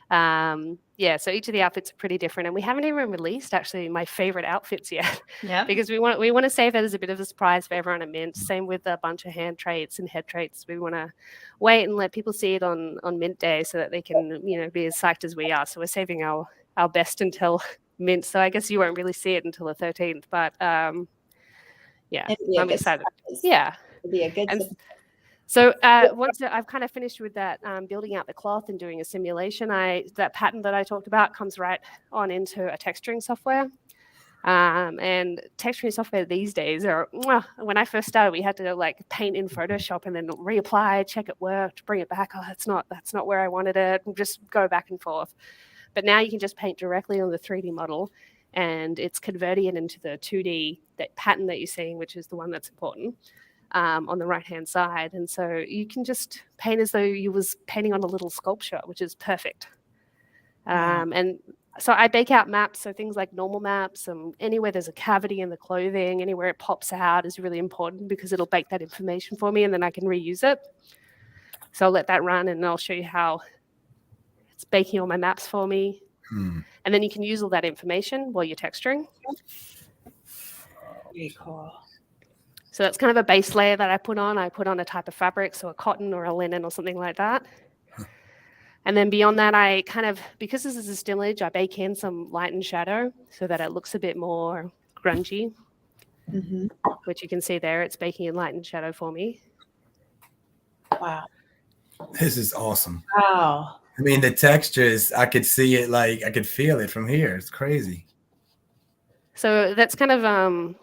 Yeah, so each of the outfits are pretty different, and we haven't even released actually my favorite outfits yet. Yeah. Because we want to save that as a bit of a surprise for everyone at Mint. Same with a bunch of hand traits and head traits. We want to wait and let people see it on Mint Day so that they can, you know, be as psyched as we are. So we're saving our best until Mint. So I guess you won't really see it until the 13th, but yeah, I'm excited. Surprise. Yeah. It'd be a good And surprise. so once I've kind of finished with that, building out the cloth and doing a simulation, that pattern that I talked about comes right on into a texturing software. And texturing software these days are, when I first started, we had to like paint in Photoshop and then reapply, check it worked, bring it back. Oh, that's not where I wanted it. And just go back and forth. But now you can just paint directly on the 3D model, and it's converting it into the 2D that pattern that you're seeing, which is the one that's important. On the right-hand side. And so you can just paint as though you was painting on a little sculpture, which is perfect. And so I bake out maps, so things like normal maps, anywhere there's a cavity in the clothing, anywhere it pops out is really important because it'll bake that information for me and then I can reuse it. So I'll let that run and I'll show you how it's baking all my maps for me. And then you can use all that information while you're texturing. Very cool. So that's kind of a base layer that I put on. I put on a type of fabric, so a cotton or a linen or something like that. And then beyond that, I kind of, because this is a still image, I bake in some light and shadow so that it looks a bit more grungy, which you can see there. It's baking in light and shadow for me. Wow. This is awesome. Wow. I mean, the textures, I could see it, like I could feel it from here. It's crazy. So that's kind of,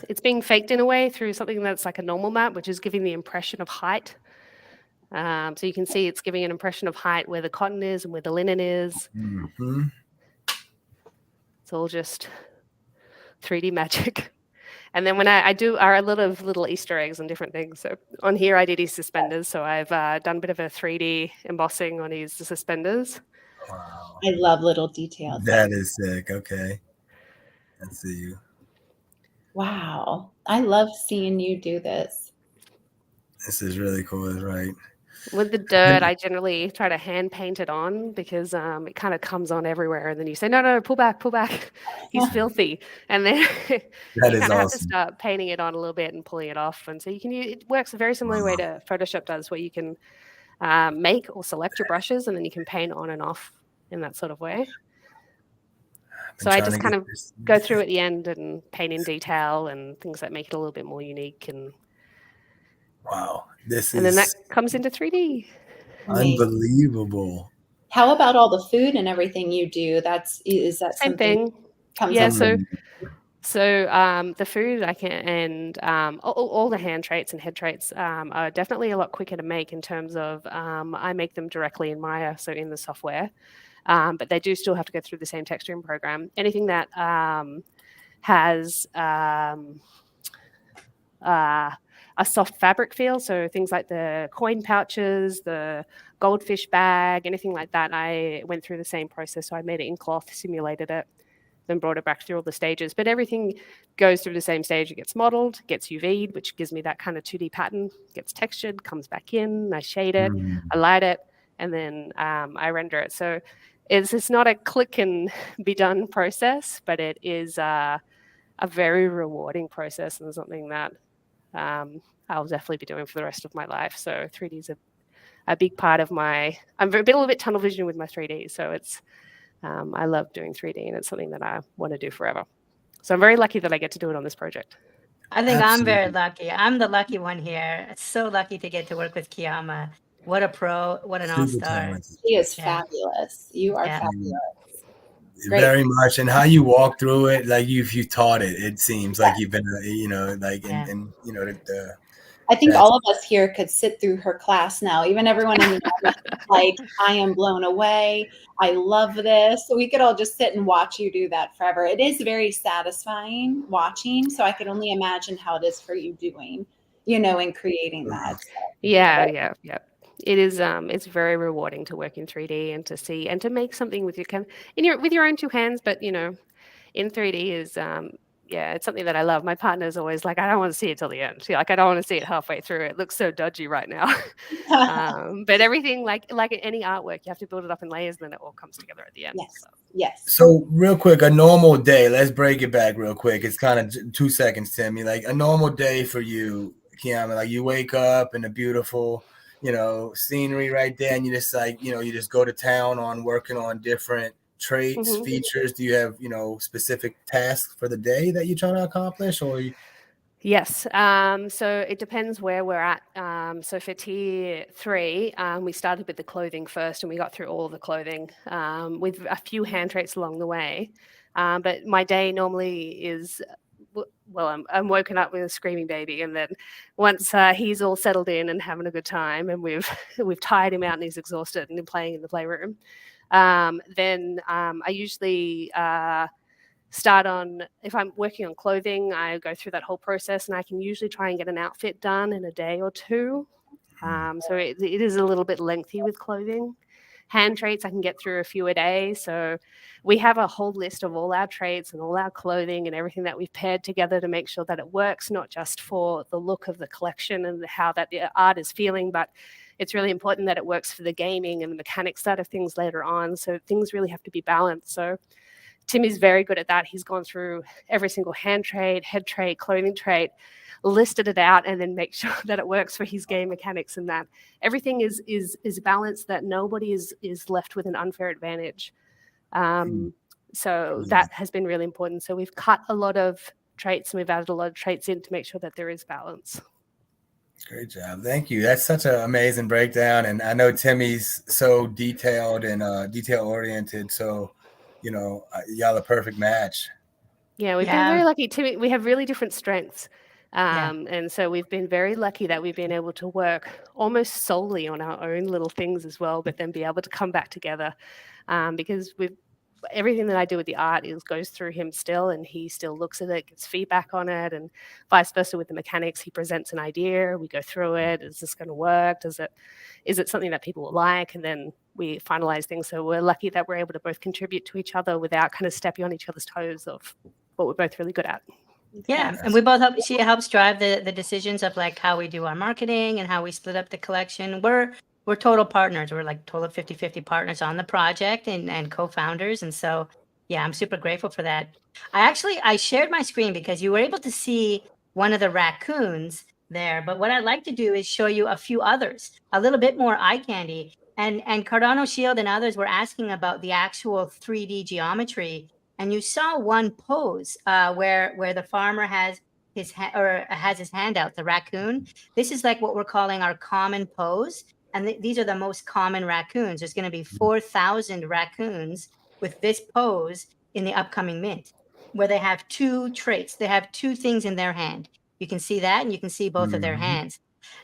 it's being faked in a way through something that's like a normal map, which is giving the impression of height. So you can see it's giving an impression of height where the cotton is and where the linen is. It's all just 3D magic. And then when I do are a lot of little Easter eggs and different things. So on here I did his suspenders. So I've done a bit of a 3D embossing on his suspenders. Wow. I love little details. That is sick. Okay. I see you. Wow. I love seeing you do this. This is really cool. That's right. With the dirt, I generally try to hand paint it on because it kind of comes on everywhere. And then you say, no, pull back. He's filthy. And then you kind of have to start painting it on a little bit and pulling it off. And so you can use, it works a very similar way to Photoshop does, where you can make or select your brushes and then you can paint on and off in that sort of way. So I just kind of go through at the end and paint in detail and things that make it a little bit more unique. And wow, and then that comes into 3D. Unbelievable. How about all the food and everything you do? Is that same thing? Yeah. So the food I can, and all the hand traits and head traits are definitely a lot quicker to make in terms of I make them directly in Maya, so in the software. But they do still have to go through the same texturing program. Anything that has a soft fabric feel, so things like the coin pouches, the goldfish bag, anything like that, I went through the same process. So I made it in cloth, simulated it, then brought it back through all the stages. But everything goes through the same stage. It gets modeled, gets UV'd, which gives me that kind of 2D pattern, gets textured, comes back in, I shade it, I light it, and then I render it. So it's not a click and be done process, but it is a very rewarding process and something that I'll definitely be doing for the rest of my life. So 3D is a big part of I'm a little bit tunnel vision with my 3D. So it's, I love doing 3D and it's something that I want to do forever. So I'm very lucky that I get to do it on this project. I think I'm very lucky. I'm the lucky one here. It's so lucky to get to work with Kiama. What a pro, what an all-star. He is fabulous. You are fabulous. Very much. And how you walk through it, like you taught it, it seems like you've been, like, and I think all of us here could sit through her class now. Even everyone in the audience, like, I am blown away. I love this. So we could all just sit and watch you do that forever. It is very satisfying watching. So I could only imagine how it is for you doing, and creating that. So. Yeah. It is. It's very rewarding to work in 3D and to see and to make something with your own two hands. But in 3D is yeah, it's something that I love. My partner's always like, I don't want to see it till the end. Like, I don't want to see it halfway through. It looks so dodgy right now. But everything, like any artwork, you have to build it up in layers, and then it all comes together at the end. Yes. So. Yes. So real quick, a normal day. Let's break it back real quick. It's kind of 2 seconds, Timmy. Like a normal day for you, Kiama. Like you wake up in a beautiful, scenery right there, and you just you just go to town on working on different traits, features. Do you have specific tasks for the day that you're trying to accomplish, or? Yes. So it depends where we're at. So for tier 3, we started with the clothing first, and we got through all the clothing with a few hand traits along the way. But my day normally is, well, I'm woken up with a screaming baby, and then once he's all settled in and having a good time, and we've tired him out and he's exhausted and playing in the playroom, then I usually start on, if I'm working on clothing, I go through that whole process, and I can usually try and get an outfit done in a day or 2. So it is a little bit lengthy with clothing. Hand traits, I can get through a few a day. So we have a whole list of all our traits and all our clothing and everything that we've paired together to make sure that it works, not just for the look of the collection and how that the art is feeling, but it's really important that it works for the gaming and the mechanics side of things later on. So things really have to be balanced. So Timmy's very good at that. He's gone through every single hand trait, head trait, clothing trait, listed it out, and then make sure that it works for his game mechanics, and that everything is balanced, that nobody is left with an unfair advantage. So that has been really important. So we've cut a lot of traits, and we've added a lot of traits in to make sure that there is balance. Great job. Thank you. That's such an amazing breakdown. And I know Timmy's so detailed and detail oriented. So y'all a perfect match. Yeah, we've been very lucky. Timmy, we have really different strengths. And so we've been very lucky that we've been able to work almost solely on our own little things as well, but then be able to come back together because everything that I do with the art goes through him still, and he still looks at it, gets feedback on it, and vice versa with the mechanics. He presents an idea, we go through it. Is this going to work? Is it something that people will like? And then we finalize things. So we're lucky that we're able to both contribute to each other without kind of stepping on each other's toes of what we're both really good at. Yeah, and we both help. She helps drive the decisions of like how we do our marketing and how we split up the collection. We're total partners. We're like total 50-50 partners on the project and co-founders. And so, yeah, I'm super grateful for that. I shared my screen because you were able to see one of the raccoons there. But what I'd like to do is show you a few others, a little bit more eye candy. And Cardano Shield and others were asking about the actual 3D geometry. And you saw one pose where the farmer has his hand out, the raccoon. This is like what we're calling our common pose. And these are the most common raccoons. There's going to be 4,000 raccoons with this pose in the upcoming mint, where they have 2 traits. They have 2 things in their hand. You can see that, and you can see both of their hands.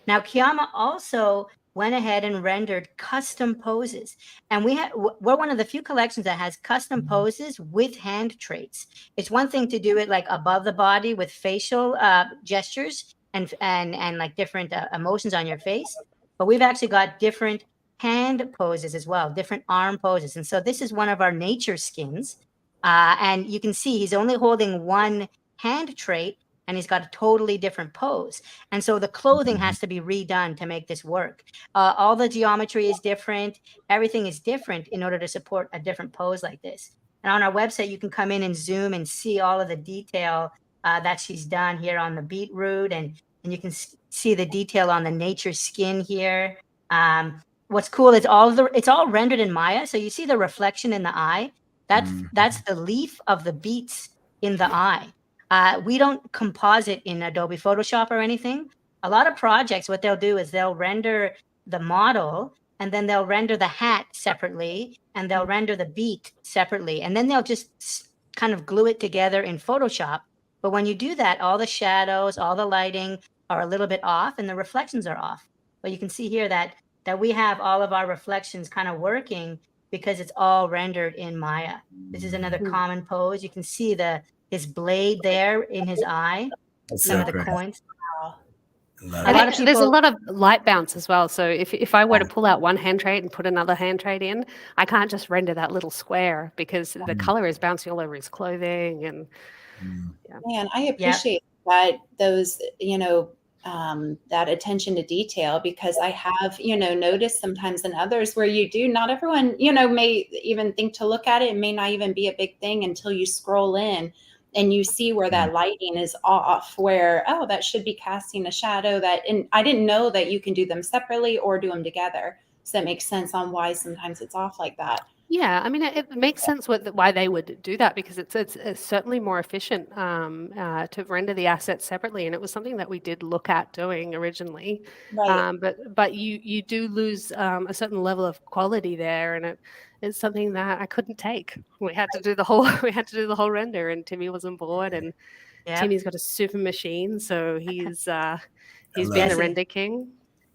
Now, Kiama also went ahead and rendered custom poses. And we're one of the few collections that has custom poses with hand traits. It's one thing to do it like above the body with facial gestures and like different emotions on your face. But we've actually got different hand poses as well, different arm poses. And so this is one of our nature skins. And you can see he's only holding one hand trait, and he's got a totally different pose. And so the clothing has to be redone to make this work. All the geometry is different. Everything is different in order to support a different pose like this. And on our website, you can come in and zoom and see all of the detail that she's done here on the beetroot, and you can see the detail on the nature skin here. What's cool is it's all rendered in Maya. So you see the reflection in the eye. That's the leaf of the beets in the eye. We don't composite in Adobe Photoshop or anything. A lot of projects, what they'll do is they'll render the model, and then they'll render the hat separately, and they'll render the beet separately, and then they'll just kind of glue it together in Photoshop. But when you do that, all the shadows, all the lighting are a little bit off, and the reflections are off. But you can see here that we have all of our reflections kind of working because it's all rendered in Maya. This is another common pose. You can see his blade there in his eye. Some of the coins. There's a lot of light bounce as well. So if I were to pull out one hand trait and put another hand trait in, I can't just render that little square because the color is bouncing all over his clothing. And Man, I appreciate that, those, that attention to detail, because I have, noticed sometimes in others where not everyone, may even think to look at it. It may not even be a big thing until you scroll in and you see where that lighting is off, where, oh, that should be casting a shadow, and I didn't know that you can do them separately or do them together. So that makes sense on why sometimes it's off like that. Yeah, I mean, it makes sense why they would do that, because it's certainly more efficient to render the assets separately, and it was something that we did look at doing originally. Right. But you do lose a certain level of quality there, and it's something that I couldn't take. We had to do the whole render, and Timmy was on board, and Timmy's got a super machine, so he's been the render king.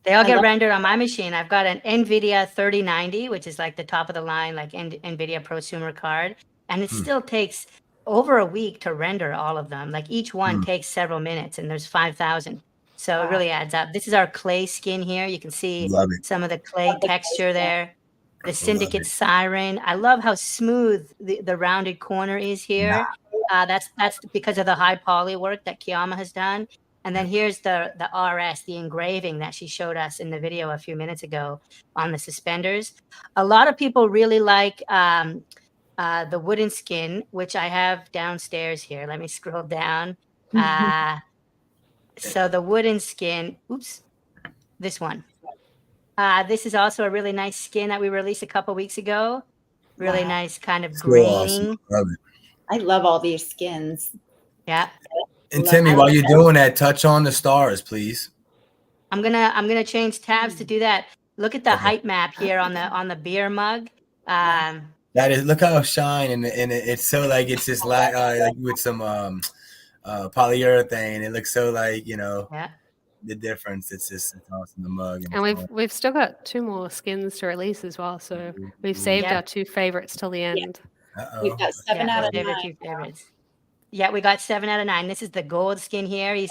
They all get rendered on my machine. I've got an NVIDIA 3090, which is like the top of the line, like NVIDIA prosumer card. And it still takes over a week to render all of them. Like each one takes several minutes, and there's 5,000. So it really adds up. This is our clay skin here. You can see some of the clay texture there. The Syndicate Siren. I love how smooth the rounded corner is here. That's because of the high poly work that Kiama has done. And then here's the RS, the engraving that she showed us in the video a few minutes ago on the suspenders. A lot of people really like the wooden skin, which I have downstairs here. Let me scroll down. So the wooden skin, this one. This is also a really nice skin that we released a couple weeks ago. Really nice kind of graining. Awesome. I love all these skins. Yeah. And Timmy, while you're doing that, touch on the stars, please. I'm gonna change tabs to do that. Look at the height map here on the beer mug. That is, look how shine, and it's so like it's just like with some polyurethane. It looks so like the difference. It's awesome, the mug. And we've still got 2 more skins to release as well. So we've saved our 2 favorites till the end. We've got 7 out of 9. 2 favorites. Yeah, we got 7 out of 9. This is the gold skin here. You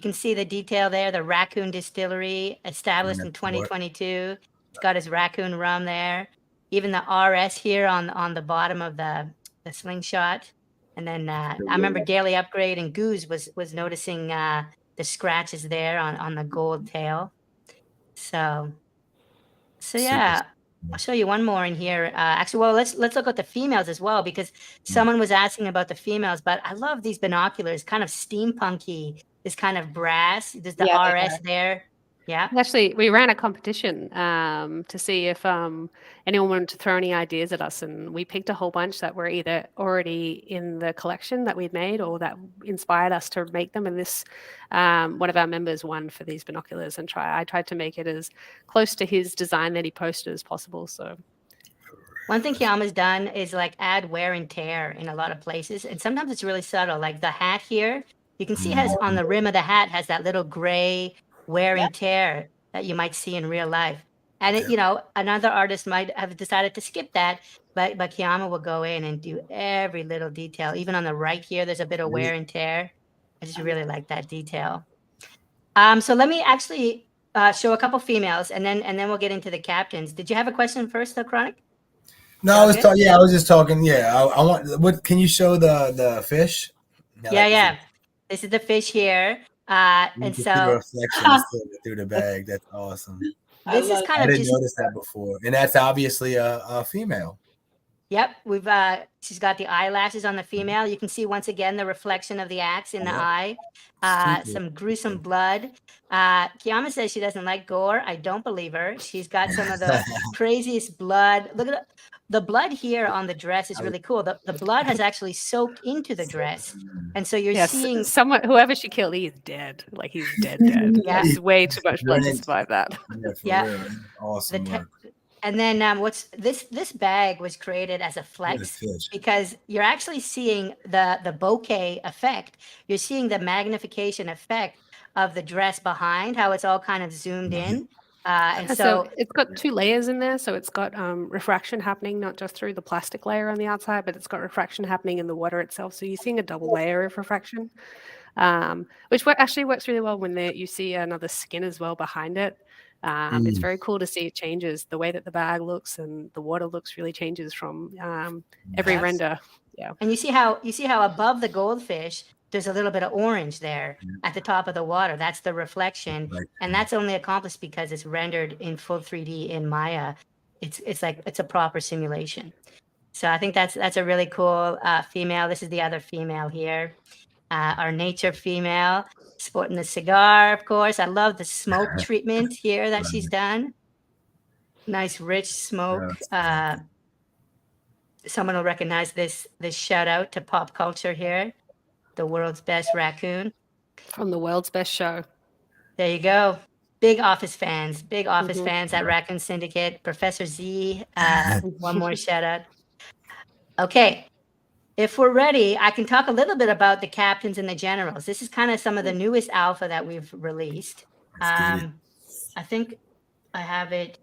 can see the detail there, the Raccoon Distillery, established in 2022. He's got his Raccoon rum there. Even the RS here on the bottom of the slingshot. And then I remember Daily Upgrade and Goose was noticing the scratches there on the gold tail. So yeah. I'll show you one more in here. Actually, well, let's look at the females as well, because someone was asking about the females. But I love these binoculars, kind of steampunky. This kind of brass. There's the RS there. Yeah. Actually, we ran a competition to see if anyone wanted to throw any ideas at us, and we picked a whole bunch that were either already in the collection that we'd made or that inspired us to make them. And this, one of our members won for these binoculars, and I tried to make it as close to his design that he posted as possible. So one thing Kiama's done is like add wear and tear in a lot of places, and sometimes it's really subtle. Like the hat here, you can see has on the rim of the hat has that little gray wear and tear that you might see in real life. And another artist might have decided to skip that, but Kiama will go in and do every little detail. Even on the right here, there's a bit of wear and tear. I just really like that detail. So let me actually show a couple females, and then we'll get into the captains. Did you have a question first, though, Chronic? No, I was talking. Yeah, I was just talking. Yeah, I want. What can you show the fish? Yeah. This is the fish here. And so reflection through the bag. That's awesome. This is kind I of didn't notice that before, and that's obviously a female. Yep, she's got the eyelashes on the female. You can see once again the reflection of the axe in the eye. Some gruesome blood. Kiama says she doesn't like gore. I don't believe her. She's got some of the craziest blood. Look at the blood here on the dress is really cool. The blood has actually soaked into the dress, and so you're seeing whoever she killed. He's dead. Like he's dead. Yeah, it's way too much blood to survive that. Yeah, awesome work. And then this bag was created as a flex because you're actually seeing the bokeh effect. You're seeing the magnification effect of the dress behind, how it's all kind of zoomed in. And so it's got 2 layers in there. So it's got refraction happening, not just through the plastic layer on the outside, but it's got refraction happening in the water itself. So you're seeing a double layer of refraction, which actually works really well when you see another skin as well behind it. It's very cool to see it changes. The way that the bag looks and the water looks really changes from every render. Yeah. And you see how above the goldfish, there's a little bit of orange there at the top of the water. That's the reflection. And that's only accomplished because it's rendered in full 3D in Maya. It's a proper simulation. So I think that's a really cool female. This is the other female here. Our nature female, sporting the cigar, of course. I love the smoke treatment here that she's done. Nice rich smoke. Someone will recognize this shout out to pop culture here. The world's best raccoon. From the world's best show. There you go. Big Office fans at Raccoon Syndicate. Professor Z, one more shout out. Okay, if we're ready, I can talk a little bit about the captains and the generals. This is kind of some of the newest alpha that we've released. I think I have it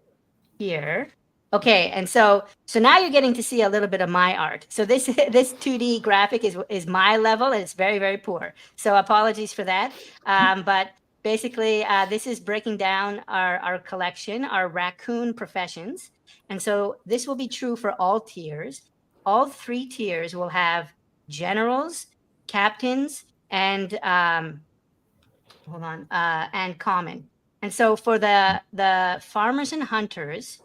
here. Okay, and so now you're getting to see a little bit of my art. So this 2D graphic is my level, and it's very, very poor. So apologies for that. But basically, this is breaking down our collection, our raccoon professions. And so this will be true for all tiers. All 3 tiers will have generals, captains, and and common. And so for the farmers and hunters,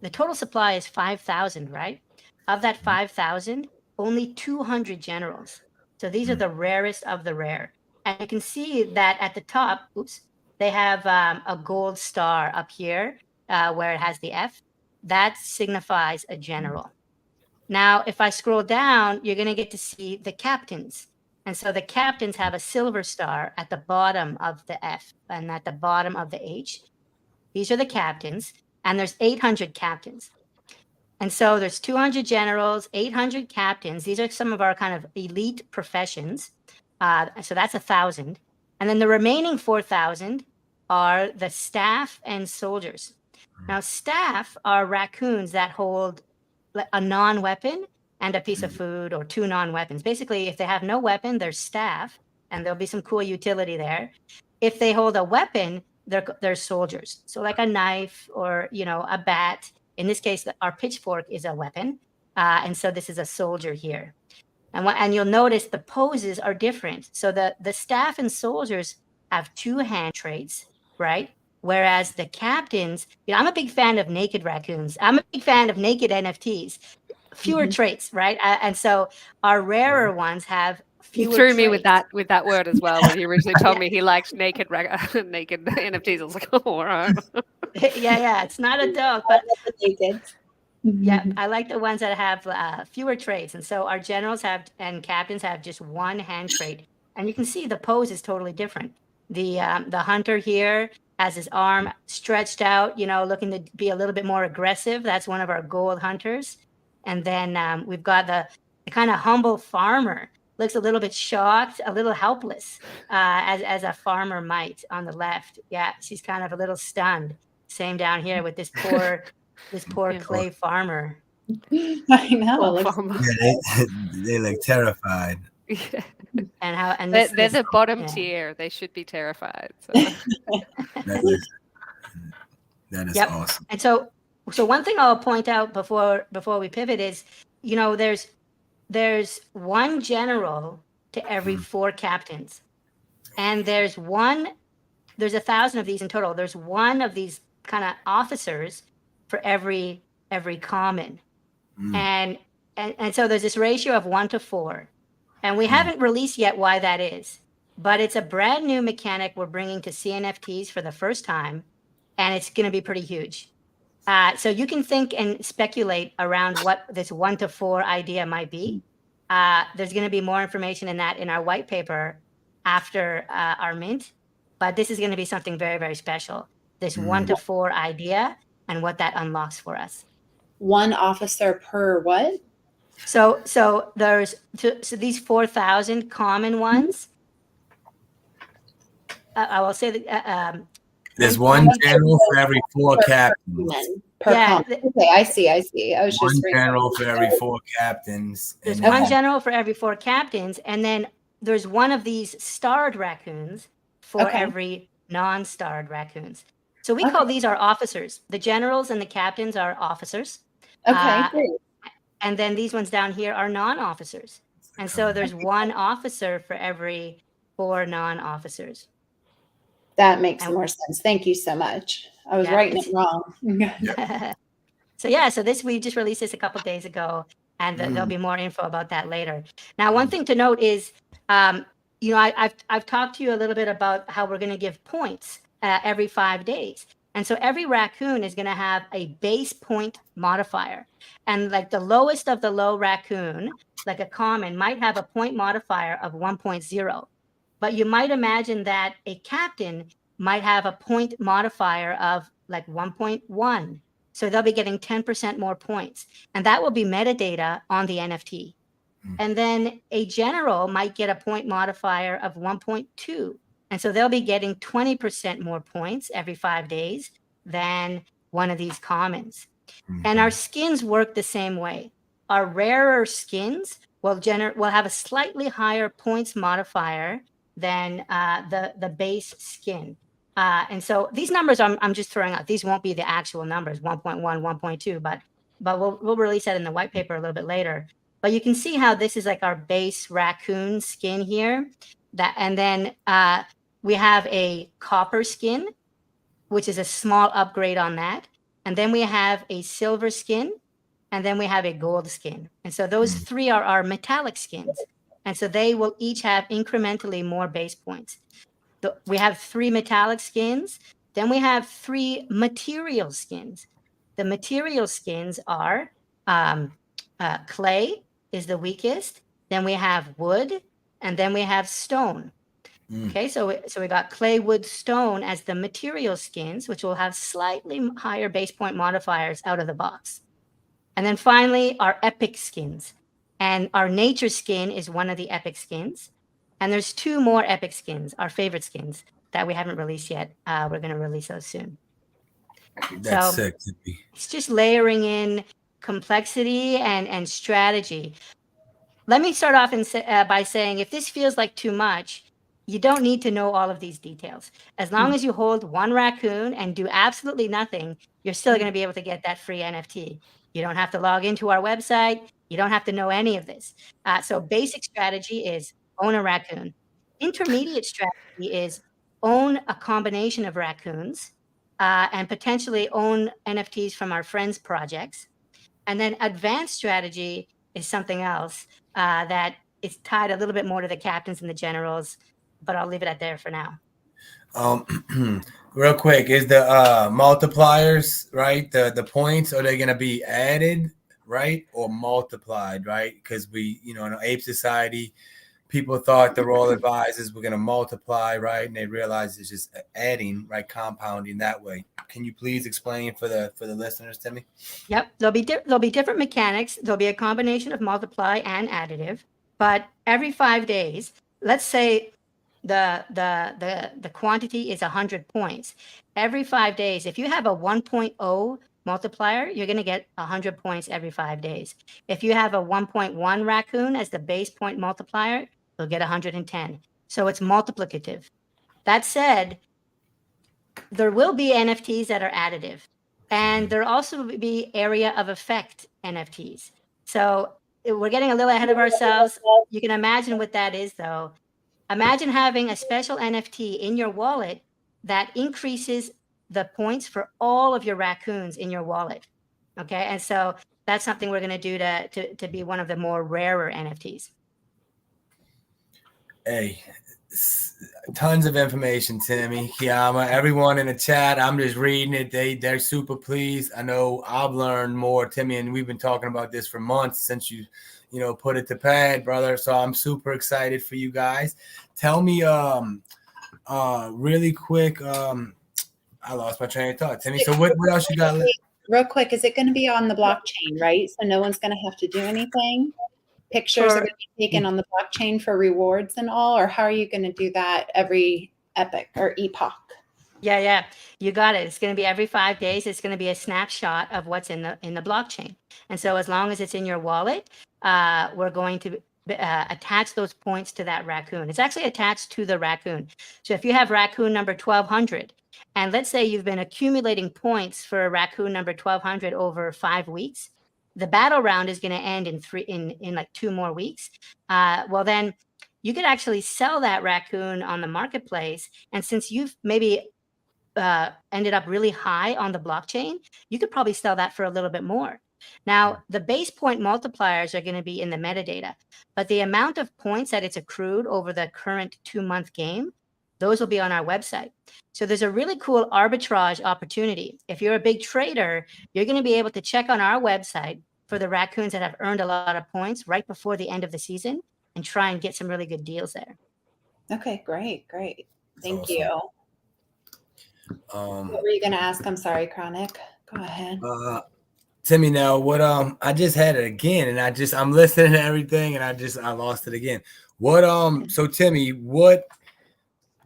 the total supply is 5,000, right? Of that 5,000, only 200 generals. So these are the rarest of the rare. And you can see that at the top, they have a gold star up here where it has the F. That signifies a general. Now, if I scroll down, you're going to get to see the captains. And so the captains have a silver star at the bottom of the F and at the bottom of the H. These are the captains. And there's 800 captains. And so there's 200 generals, 800 captains. These are some of our kind of elite professions. So that's 1,000. And then the remaining 4,000 are the staff and soldiers. Now, staff are raccoons that hold a non-weapon and a piece of food, or 2 non-weapons. Basically, if they have no weapon, they're staff, and there'll be some cool utility there. If they hold a weapon, they're soldiers. So like a knife or, a bat. In this case, our pitchfork is a weapon. And so this is a soldier here. And you'll notice the poses are different. So the staff and soldiers have 2 hand traits, right? Whereas the captains, I'm a big fan of naked raccoons. I'm a big fan of naked NFTs. Fewer traits, right? And so our rarer ones have fewer He threw traits. me with that word as well when he originally told me he liked naked NFTs. I was like, oh, all right. yeah, it's not a dog, but naked. Yeah, I like the ones that have fewer traits. And so our generals and captains have just 1 hand trait. And you can see the pose is totally different. The hunter here has his arm stretched out, looking to be a little bit more aggressive. That's one of our gold hunters. And then we've got the kind of humble farmer. Looks a little bit shocked, a little helpless, as a farmer might on the left. Yeah, she's kind of a little stunned. Same down here with this poor clay farmer. I know. They look terrified. Yeah. And they're the bottom tier. They should be terrified. So. That is awesome. And so one thing I'll point out before we pivot is, there's 1 general to every 4 captains, and there's 1,000 of these in total. There's 1 of these kind of officers for every common, and so there's this ratio of 1 to 4, and we haven't released yet why that is, but it's a brand new mechanic we're bringing to CNFTs for the first time, and it's going to be pretty huge. So you can think and speculate around what this 1 to 4 idea might be. There's going to be more information in our white paper after our mint, but this is going to be something very, very special. This 1 to 4 idea and what that unlocks for us. 1 officer per what? So there's these 4,000 common ones. I will say that. There's 1 general for every 4 captains. Okay, I see. I was just 1 general for every 4 captains. There's 1 general for every 4 captains, and then there's 1 of these starred raccoons for every non-starred raccoons. So we call these our officers. The generals and the captains are officers. Okay, great. And then these ones down here are non-officers. And so there's one officer for every 4 non-officers. That makes more sense. Thank you so much. I was writing it wrong. So this, we just released this a couple days ago, and there'll be more info about that later. Now, one thing to note is, you know, I've talked to you a little bit about how we're going to give points every 5 days. And so every raccoon is going to have a base point modifier. And like the lowest of the low raccoon, like a common, might have a point modifier of 1.0. But you might imagine that a captain might have a point modifier of like 1.1. So they'll be getting 10% more points. And that will be metadata on the NFT. And then a general might get a point modifier of 1.2. And so they'll be getting 20% more points every 5 days than one of these commons. And our skins work the same way. Our rarer skins will have a slightly higher points modifier than the base skin. And so these numbers I'm just throwing out. These won't be the actual numbers, 1.1, 1.2, but we'll release that in the white paper a little bit later. But you can see how this is like our base raccoon skin here. And then we have a copper skin, which is a small upgrade on that. And then we have a silver skin, and then we have a gold skin. And so those 3 are our metallic skins. And so they will each have incrementally more base points. We have 3 metallic skins. Then we have 3 material skins. The material skins are clay is the weakest. Then we have wood, and then we have stone. Okay, so we got clay, wood, stone as the material skins, which will have slightly higher base point modifiers out of the box. And then finally, our epic skins. And our nature skin is one of the epic skins. And there's 2 more epic skins, our favorite skins, that we haven't released yet. We're going to release those soon. That's so sick. It's just layering in complexity and strategy. Let me start off by saying, if this feels like too much, you don't need to know all of these details. As long as you hold 1 raccoon and do absolutely nothing, you're still going to be able to get that free NFT. You don't have to log into our website. You don't have to know any of this. So basic strategy is own a raccoon. Intermediate strategy is own a combination of raccoons and potentially own NFTs from our friends' projects. And then advanced strategy is something else that is tied a little bit more to the captains and the generals, but I'll leave it at there for now. Real quick, is the multipliers, right? The points, are they going to be added, right, or multiplied, right? Because we, you know, in an ape society, people thought the royal advisors were going to multiply, right, and they realized it's just adding, right, compounding that way. Can you please explain for the listeners, Timmy? Yep, there'll be different mechanics. There'll be a combination of multiply and additive, but every 5 days, let's say the quantity is 100 points. Every 5 days, if you have a 1.0 multiplier, you're going to get 100 points every 5 days. If you have a 1.1 raccoon as the base point multiplier, you'll get 110. So it's multiplicative. That said, there will be NFTs that are additive, and there'll also be area of effect NFTs. So we're getting a little ahead of ourselves. You can imagine what that is, though. Imagine having a special NFT in your wallet that increases the points for all of your raccoons in your wallet. Okay, and so that's something we're going to do to be one of the more rarer NFTs. Hey, tons of information, Timmy, Kiama, everyone in the chat. I'm just reading it. They're super pleased. I know I've learned more, Timmy, and we've been talking about this for months since you put it to pad, brother. So I'm super excited for you guys. Tell me, really quick. I lost my train of thought, Timmy. So what else you got? Real quick, is it going to be on the blockchain, right? So no one's going to have to do anything? Pictures are going to be taken on the blockchain for rewards and all, or how are you going to do that every epoch or epoch? Yeah, you got it. It's going to be every 5 days. It's going to be a snapshot of what's in the blockchain. And so as long as it's in your wallet, we're going to attach those points to that raccoon. It's actually attached to the raccoon. So if you have raccoon number 1200, and let's say you've been accumulating points for raccoon number 1200 over 5 weeks, the battle round is going to end in like 2 more weeks. Well, then you could actually sell that raccoon on the marketplace. And since you've maybe ended up really high on the blockchain, you could probably sell that for a little bit more. Now, the base point multipliers are going to be in the metadata, but the amount of points that it's accrued over the current 2-month game, those will be on our website. So there's a really cool arbitrage opportunity. If you're a big trader, you're going to be able to check on our website for the raccoons that have earned a lot of points right before the end of the season and try and get some really good deals there. Okay, great. Thank awesome. you. What were you going to ask? I'm sorry, Chronic. Go ahead. Timmy, now what? I just had it again, and I'm listening to everything, and I lost it again. What? So Timmy, what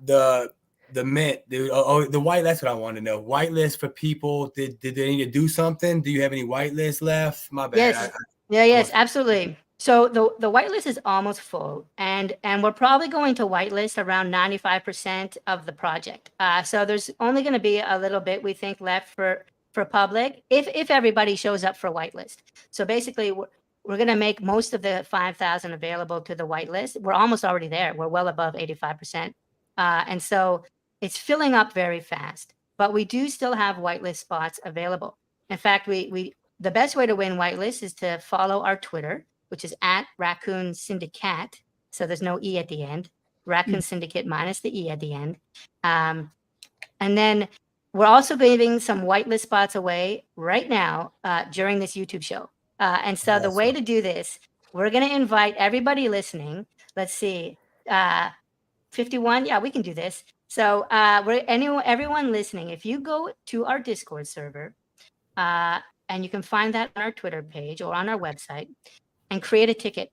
the mint, dude? The white. That's what I want to know. Whitelist for people. Did they need to do something? Do you have any whitelist left? My bad. Yes. Yes, absolutely. So the whitelist is almost full, and we're probably going to whitelist around 95% of the project. So there's only going to be a little bit, we think, left for public if everybody shows up for whitelist. So basically, we're going to make most of the 5,000 available to the whitelist. We're almost already there. We're well above 85%, and so it's filling up very fast. But we do still have whitelist spots available. In fact, the best way to win whitelist is to follow our Twitter, which is at Raccoon Syndicate. So there's no E at the end. Raccoon Syndicate minus the E at the end. And then we're also giving some whitelist spots away right now during this YouTube show. And so the way to do this, we're going to invite everybody listening. Let's see, 51. Yeah, we can do this. So everyone listening, if you go to our Discord server, and you can find that on our Twitter page or on our website, and create a ticket.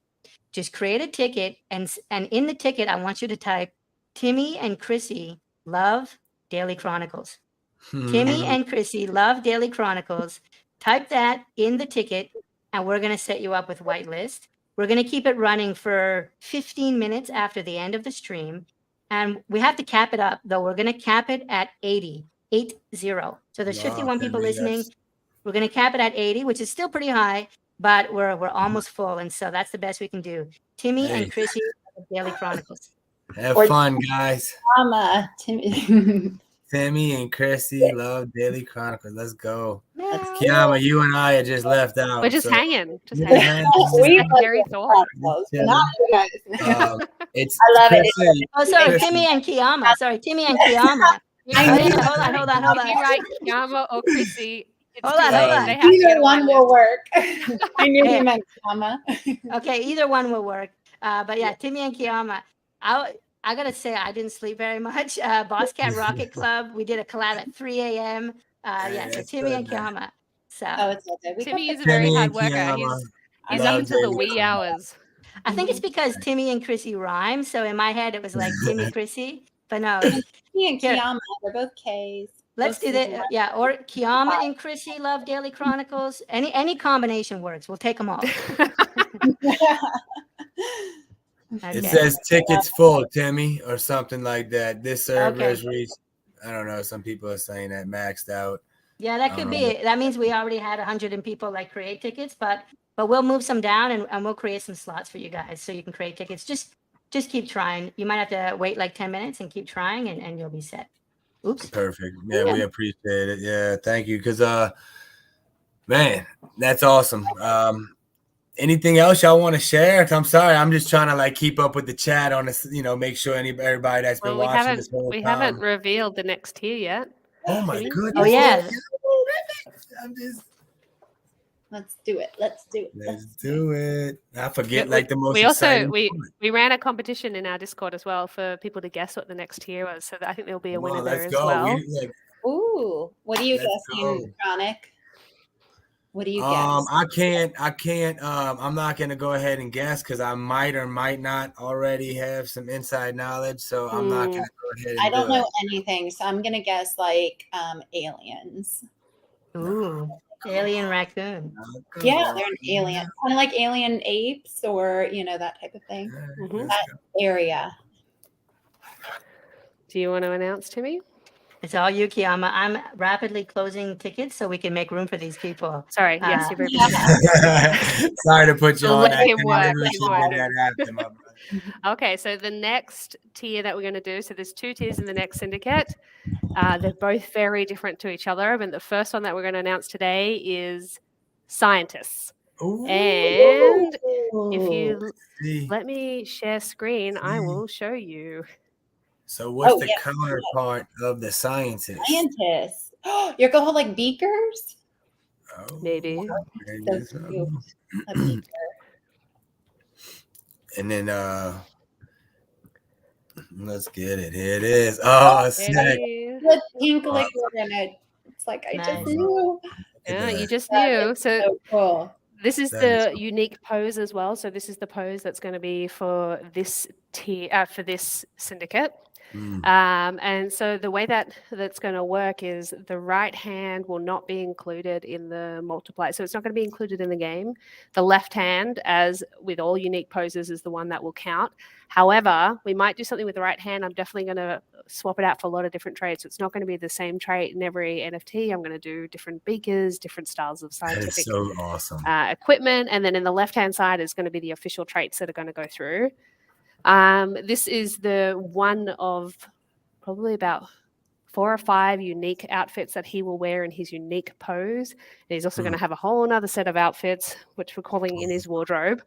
Just create a ticket, and in the ticket, I want you to type Timmy and Krissy love Daily Chronicles. Timmy and Krissy love Daily Chronicles. Type that in the ticket, and we're going to set you up with whitelist. We're going to keep it running for 15 minutes after the end of the stream, and we have to cap it up, though. We're going to cap it at 80. So there's 51 people listening. We're going to cap it at 80, which is still pretty high, but we're almost full, and so that's the best we can do. Timmy and Krissy Daily Chronicles. Have fun, guys. Timmy and Krissy love Daily Chronicles. Let's go. Kiama, you and I are just left out. We're just hanging. Very thought. Not you guys. I love it. Oh, sorry, Timmy and Kiama. Hold on. You right, Kiama or Krissy. Hold on. Either one will work. I knew you meant Kiama. Okay, either one will work. But yeah, Timmy and Kiama. I gotta say, I didn't sleep very much. Boss Cat Rocket Club. We did a collab at 3 a.m. So Timmy and Kiama. So it's okay. Timmy is a very hard worker. He's up until the wee hours. I think it's because Timmy and Krissy rhyme. So in my head, it was like Timmy Krissy. But no, Timmy and Kiama. They're both K's. Let's do that. Yeah, or Kiama and Krissy love Daily Chronicles. Any combination works. We'll take them all. Okay. It says tickets full, Timmy, or something like that. This server is reached. I don't know. Some people are saying that maxed out. Yeah, that could be it. That means we already had 100 people create tickets, but we'll move some down and we'll create some slots for you guys so you can create tickets. Just keep trying. You might have to wait like 10 minutes and keep trying, and you'll be set. Oops. Perfect. Yeah, we appreciate it. Yeah, thank you. Because man, that's awesome. Anything else y'all want to share? I'm sorry, I'm just trying to keep up with the chat on this, make sure everybody that's been watching this whole time. We haven't revealed the next tier yet. Oh my goodness. Oh yeah. Let's do it. Let's do it. I forget the most. We ran a competition in our Discord as well for people to guess what the next tier was. So I think there'll be a winner there as well. Ooh, what are you guessing, Chronic? What do you guess? I can't. I'm not gonna go ahead and guess because I might or might not already have some inside knowledge. So I'm not gonna go ahead. I don't know anything, so I'm gonna guess aliens. Ooh, alien raccoon. Yeah, they're an alien, kind of like alien apes, or that type of thing. That area. Do you want to announce, Timmy? It's all you, Kiama. I'm rapidly closing tickets so we can make room for these people. Sorry, yes, you're very busy. Sorry to put you on Let that. him work. We should get that after, my brother. Okay, so the next tier that we're going to do, so there's 2 tiers in the next syndicate. They're both very different to each other. And the first one that we're going to announce today is scientists. Ooh. And if you See. let me share screen, I will show you. So what's the counterpart of the scientists? Scientists. You're going to hold like beakers? Oh, Maybe. So cute. A beaker. And then let's get it. Here it is. Oh, sick. The pink liquid in it. It's like I just knew. Yeah, you just knew. So cool. This is the unique pose as well. So this is the pose that's going to be for this tier, for this syndicate. And so the way that's going to work is the right hand will not be included in the multiply. So it's not going to be included in the game. The left hand, as with all unique poses, is the one that will count. However, we might do something with the right hand. I'm definitely going to swap it out for a lot of different traits. So it's not going to be the same trait in every NFT. I'm going to do different beakers, different styles of scientific so awesome. Equipment. And then in the left-hand side is going to be the official traits that are going to go through. This is the one of probably about 4 or 5 unique outfits that he will wear in his unique pose. And he's also going to have a whole other set of outfits, which we're calling in his wardrobe,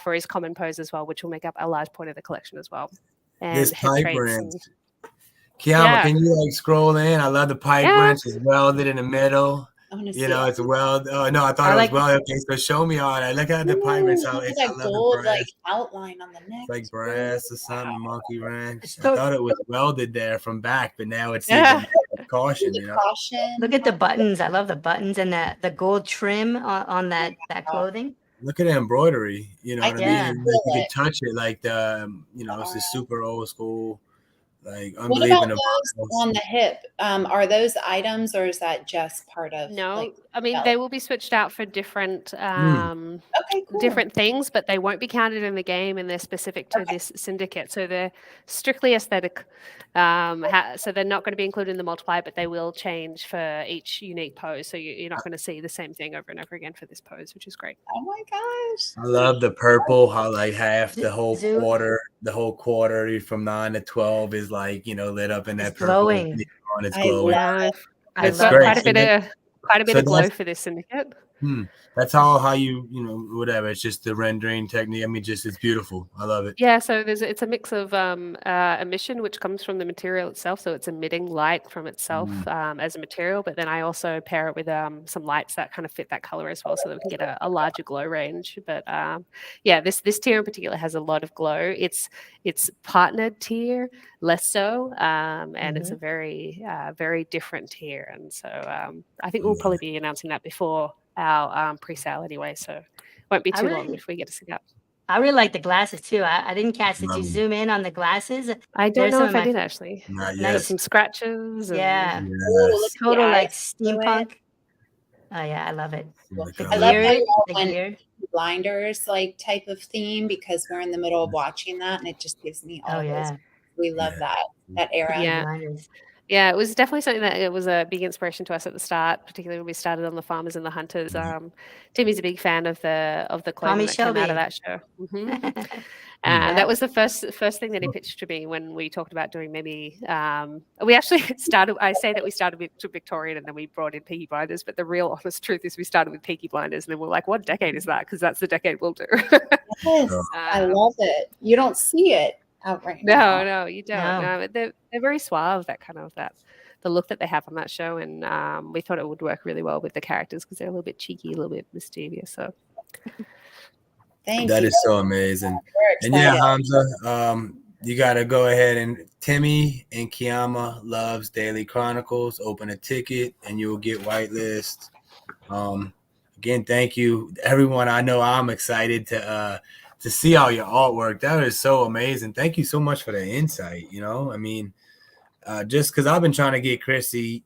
for his common pose as well, which will make up a large point of the collection as well. And this pipe wrench. Kiama, Yeah. can you like scroll in? I love the pipe wrench. It's welded in the middle. You know, it's weld. Oh no, I thought it was welded. Okay, so show me all that. Look at the pipe wrench. It's like gold, like outline on the neck. It's like brass or something, monkey wrench. I thought it was welded there from back, but now it's caution. You know? Caution. Look at the buttons. I love the buttons and the gold trim on that clothing. Look at the embroidery. You know what I mean? Like you can touch it, like the it's just super old school. Like what about those on the hip? Are those items, or is that just part of? No, I mean they will be switched out for different different things, but they won't be counted in the game, and they're specific to this syndicate. So they're strictly aesthetic. So they're not going to be included in the multiplier, but they will change for each unique pose. So you're not going to see the same thing over and over again for this pose, which is great. Oh my gosh! I love the purple. How like half the whole quarter from 9 to 12 is like lit up in that purple. Glowing. It's glowing. I've got quite a bit of glow for this syndicate. That's how you whatever. It's just the rendering technique. I mean, it's beautiful. I love it. Yeah, so it's a mix of emission, which comes from the material itself. So it's emitting light from itself as a material. But then I also pair it with some lights that kind of fit that color as well, so that we can get a larger glow range. But this tier in particular has a lot of glow. It's partnered tier, less so, and it's a very very different tier. And so I think we'll probably be announcing that before our pre-sale anyway, so it won't be too long if we get to see that. I really like the glasses too. I didn't catch. Did you zoom in on the glasses? I don't know if I did actually. Nice. Some scratches. Yeah. Yes. Total like steampunk. Oh yeah, I love it. I love how you all went blinders like type of theme, because we're in the middle of watching that, and it just gives me all those. We love that era. Yeah, it was definitely something that it was a big inspiration to us at the start, particularly when we started on the Farmers and the Hunters. Timmy's a big fan of the clothing that came out of that show. And that was the first thing that he pitched to me when we talked about doing maybe. We actually started. I say that we started with Victorian and then we brought in Peaky Blinders, but the real honest truth is we started with Peaky Blinders and then we're like, what decade is that? Because that's the decade we'll do. Yes, I love it. You don't see it out right now. No, you don't. No. They're very suave. The look that they have on that show, and we thought it would work really well with the characters because they're a little bit cheeky, a little bit mischievous. So. That is so amazing. And Hamza, you got to go ahead and Timmy and Kiama loves Daily Chronicles. Open a ticket and you'll get whitelist. Again, thank you, everyone. I know I'm excited to see all your artwork. That is so amazing. Thank you so much for the insight. I mean, just because I've been trying to get Krissy,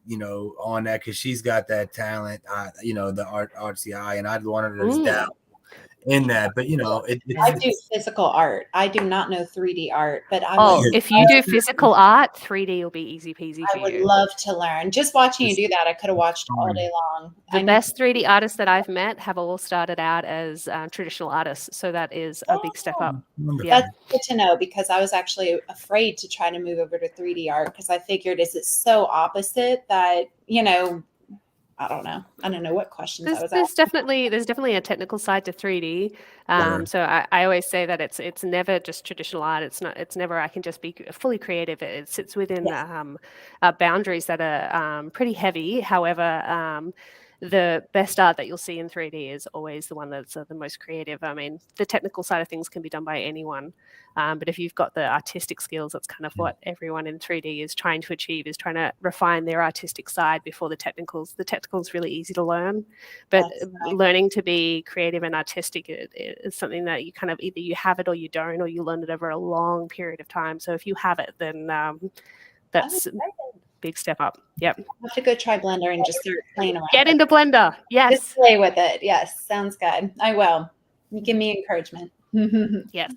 on that because she's got that talent, the artsy eye, and I wanted her to dabble in that. But you know, I do physical art. I do not know 3D art, but if you do physical art, 3D will be easy peasy for I would you. love to learn. Just watching you do that, I could have watched all day long. The best 3D artists that I've met have all started out as traditional artists, so that is a big step up. That's good to know, because I was actually afraid to try to move over to 3D art, because I figured, is it so opposite that, you know, I don't know. I don't know what questions I was asking. There's definitely a technical side to 3D. So I always say that it's never just traditional art. It's never I can just be fully creative. It sits within boundaries that are pretty heavy. However, the best art that you'll see in 3D is always the one that's the most creative. I mean, the technical side of things can be done by anyone. But if you've got the artistic skills, that's kind of what everyone in 3D is trying to achieve, is trying to refine their artistic side before the technicals. The technicals really easy to learn, but learning to be creative and artistic is something that you kind of either you have it or you don't, or you learn it over a long period of time. So if you have it, then that's big step up. Yep. I have to go try Blender and just start playing around. Get into Blender. Yes. Just play with it. Yes. Sounds good. I will. You give me encouragement. Yes.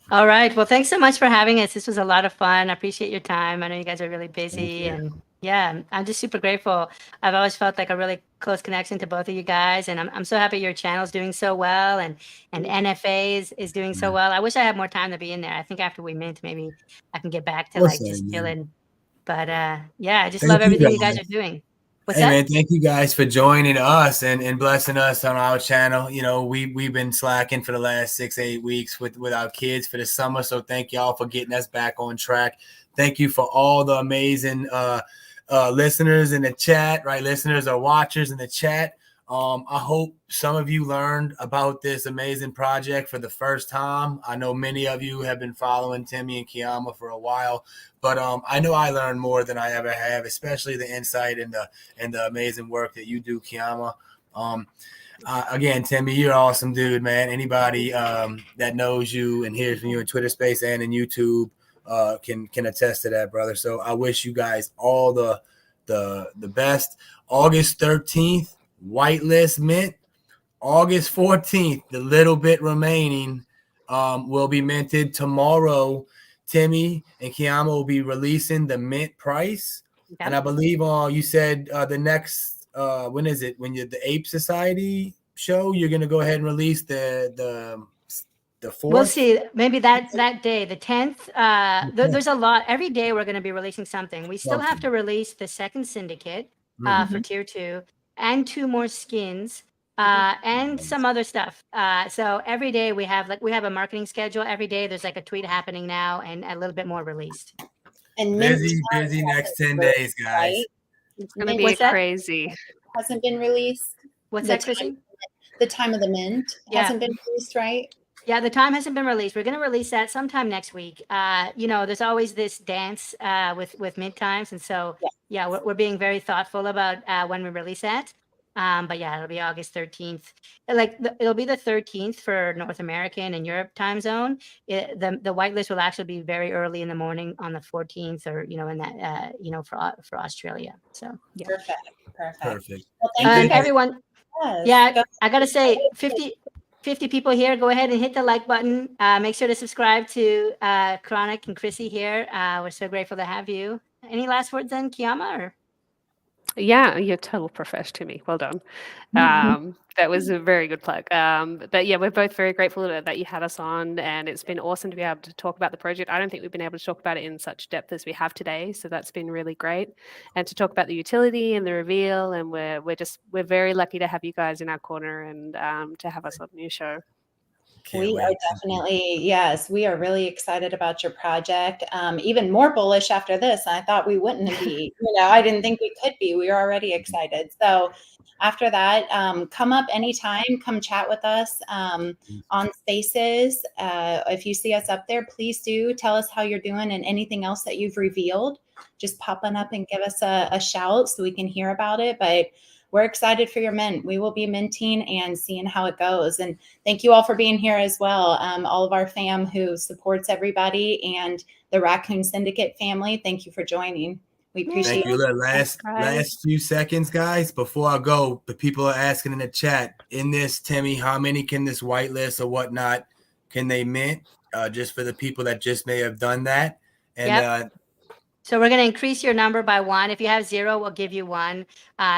All right. Well, thanks so much for having us. This was a lot of fun. I appreciate your time. I know you guys are really busy, and yeah, I'm just super grateful. I've always felt like a really close connection to both of you guys, and I'm so happy your channel's doing so well, and NFA is doing so well. I wish I had more time to be in there. I think after we mint, maybe I can get back to like just chilling. But yeah, I just love everything you guys are doing. What's that? Man, thank you guys for joining us and blessing us on our channel. You know, we've been slacking for the last 6-8 weeks with our kids for the summer. So thank y'all for getting us back on track. Thank you for all the amazing listeners in the chat, right? Listeners or watchers in the chat. I hope some of you learned about this amazing project for the first time. I know many of you have been following Timmy and Kiama for a while, but I know I learned more than I ever have, especially the insight and the amazing work that you do, Kiama. Again, Timmy, you're an awesome dude, man. Anybody that knows you and hears from you in Twitter Space and in YouTube can attest to that, brother. So I wish you guys all the best. August 13th. Whitelist mint. August 14th, the little bit remaining will be minted tomorrow. Timmy and Kiama will be releasing the mint price, and I believe you said the next when is it? When you're the Ape Society show, you're gonna go ahead and release the 4th. We'll see. Maybe that day, the 10th. There's a lot. Every day we're going to be releasing something. We still have to release the second syndicate for tier 2. And 2 more skins, and some other stuff. So every day we have a marketing schedule. Every day there's like a tweet happening now, and a little bit more released. And busy next 10 days, guys. Right? It's going to be crazy. Hasn't been released. What's that, Krissy? The time of the mint hasn't been released, right? Yeah, the time hasn't been released. We're going to release that sometime next week. You know, there's always this dance with mint times. And so, we're being very thoughtful about when we release that. But yeah, it'll be August 13th. It'll be the 13th for North American and Europe time zone. The whitelist will actually be very early in the morning on the 14th, or, you know, in that, you know, for Australia. So, yeah. Perfect. Well, thank you, everyone. Yeah, I got to say, 50 people here, go ahead and hit the like button. Make sure to subscribe to Chronic and Krissy here. We're so grateful to have you. Any last words then, Kiama? Or? Yeah, you're total profesh, Timmy. Well done. That was a very good plug. But yeah, we're both very grateful that you had us on, and it's been awesome to be able to talk about the project. I don't think we've been able to talk about it in such depth as we have today, so that's been really great. And to talk about the utility and the reveal, and we're very lucky to have you guys in our corner and to have us on your show. We are definitely, yes, we are really excited about your project. Even more bullish after this. I thought we wouldn't be, you know, I didn't think we could be. We were already excited. So after that, come up anytime, come chat with us on Spaces. If you see us up there, please do tell us how you're doing and anything else that you've revealed. Just pop on up and give us a shout so we can hear about it. But we're excited for your mint. We will be minting and seeing how it goes. And thank you all for being here as well. All of our fam who supports everybody, and the Raccoon Syndicate family, thank you for joining. We appreciate Thank you. Look, last few seconds, guys, before I go, the people are asking in the chat, in this, Timmy, how many can this whitelist or whatnot can they mint? Just for the people that just may have done that. And so we're going to increase your number by 1. If you have 0, we'll give you 1.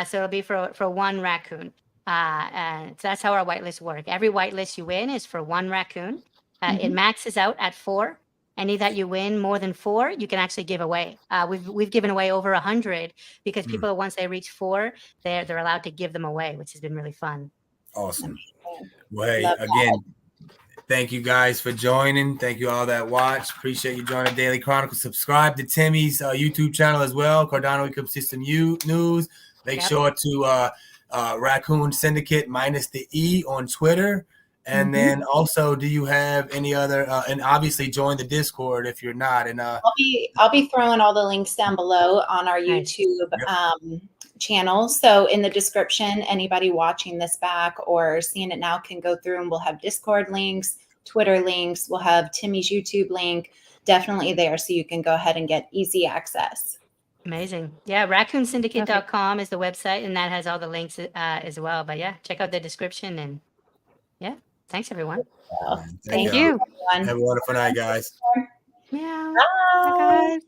So it'll be for 1 raccoon. So that's how our whitelist work. Every whitelist you win is for 1 raccoon. It maxes out at 4. Any that you win more than 4, you can actually give away. We've given away over 100 because people, once they reach 4, they're allowed to give them away, which has been really fun. Awesome. Well, hey, again, thank you guys for joining. Thank you all that watch. Appreciate you joining Daily Chronicles. Subscribe to Timmy's YouTube channel as well, Cardano Ecosystem News. Make sure to Raccoon Syndicate minus the E on Twitter. And then also, do you have any other? And obviously, join the Discord if you're not. And I'll be throwing all the links down below on our YouTube channel. So in the description, anybody watching this back or seeing it now can go through, and we'll have Discord links, Twitter links. We'll have Timmy's YouTube link definitely there, so you can go ahead and get easy access. Amazing. Yeah, raccoonsyndicate.com is the website, and that has all the links as well. But yeah, check out the description, and yeah. Thanks, everyone. Well, thank you. Everyone. Have a wonderful night, guys. Yeah. Bye. Bye, guys.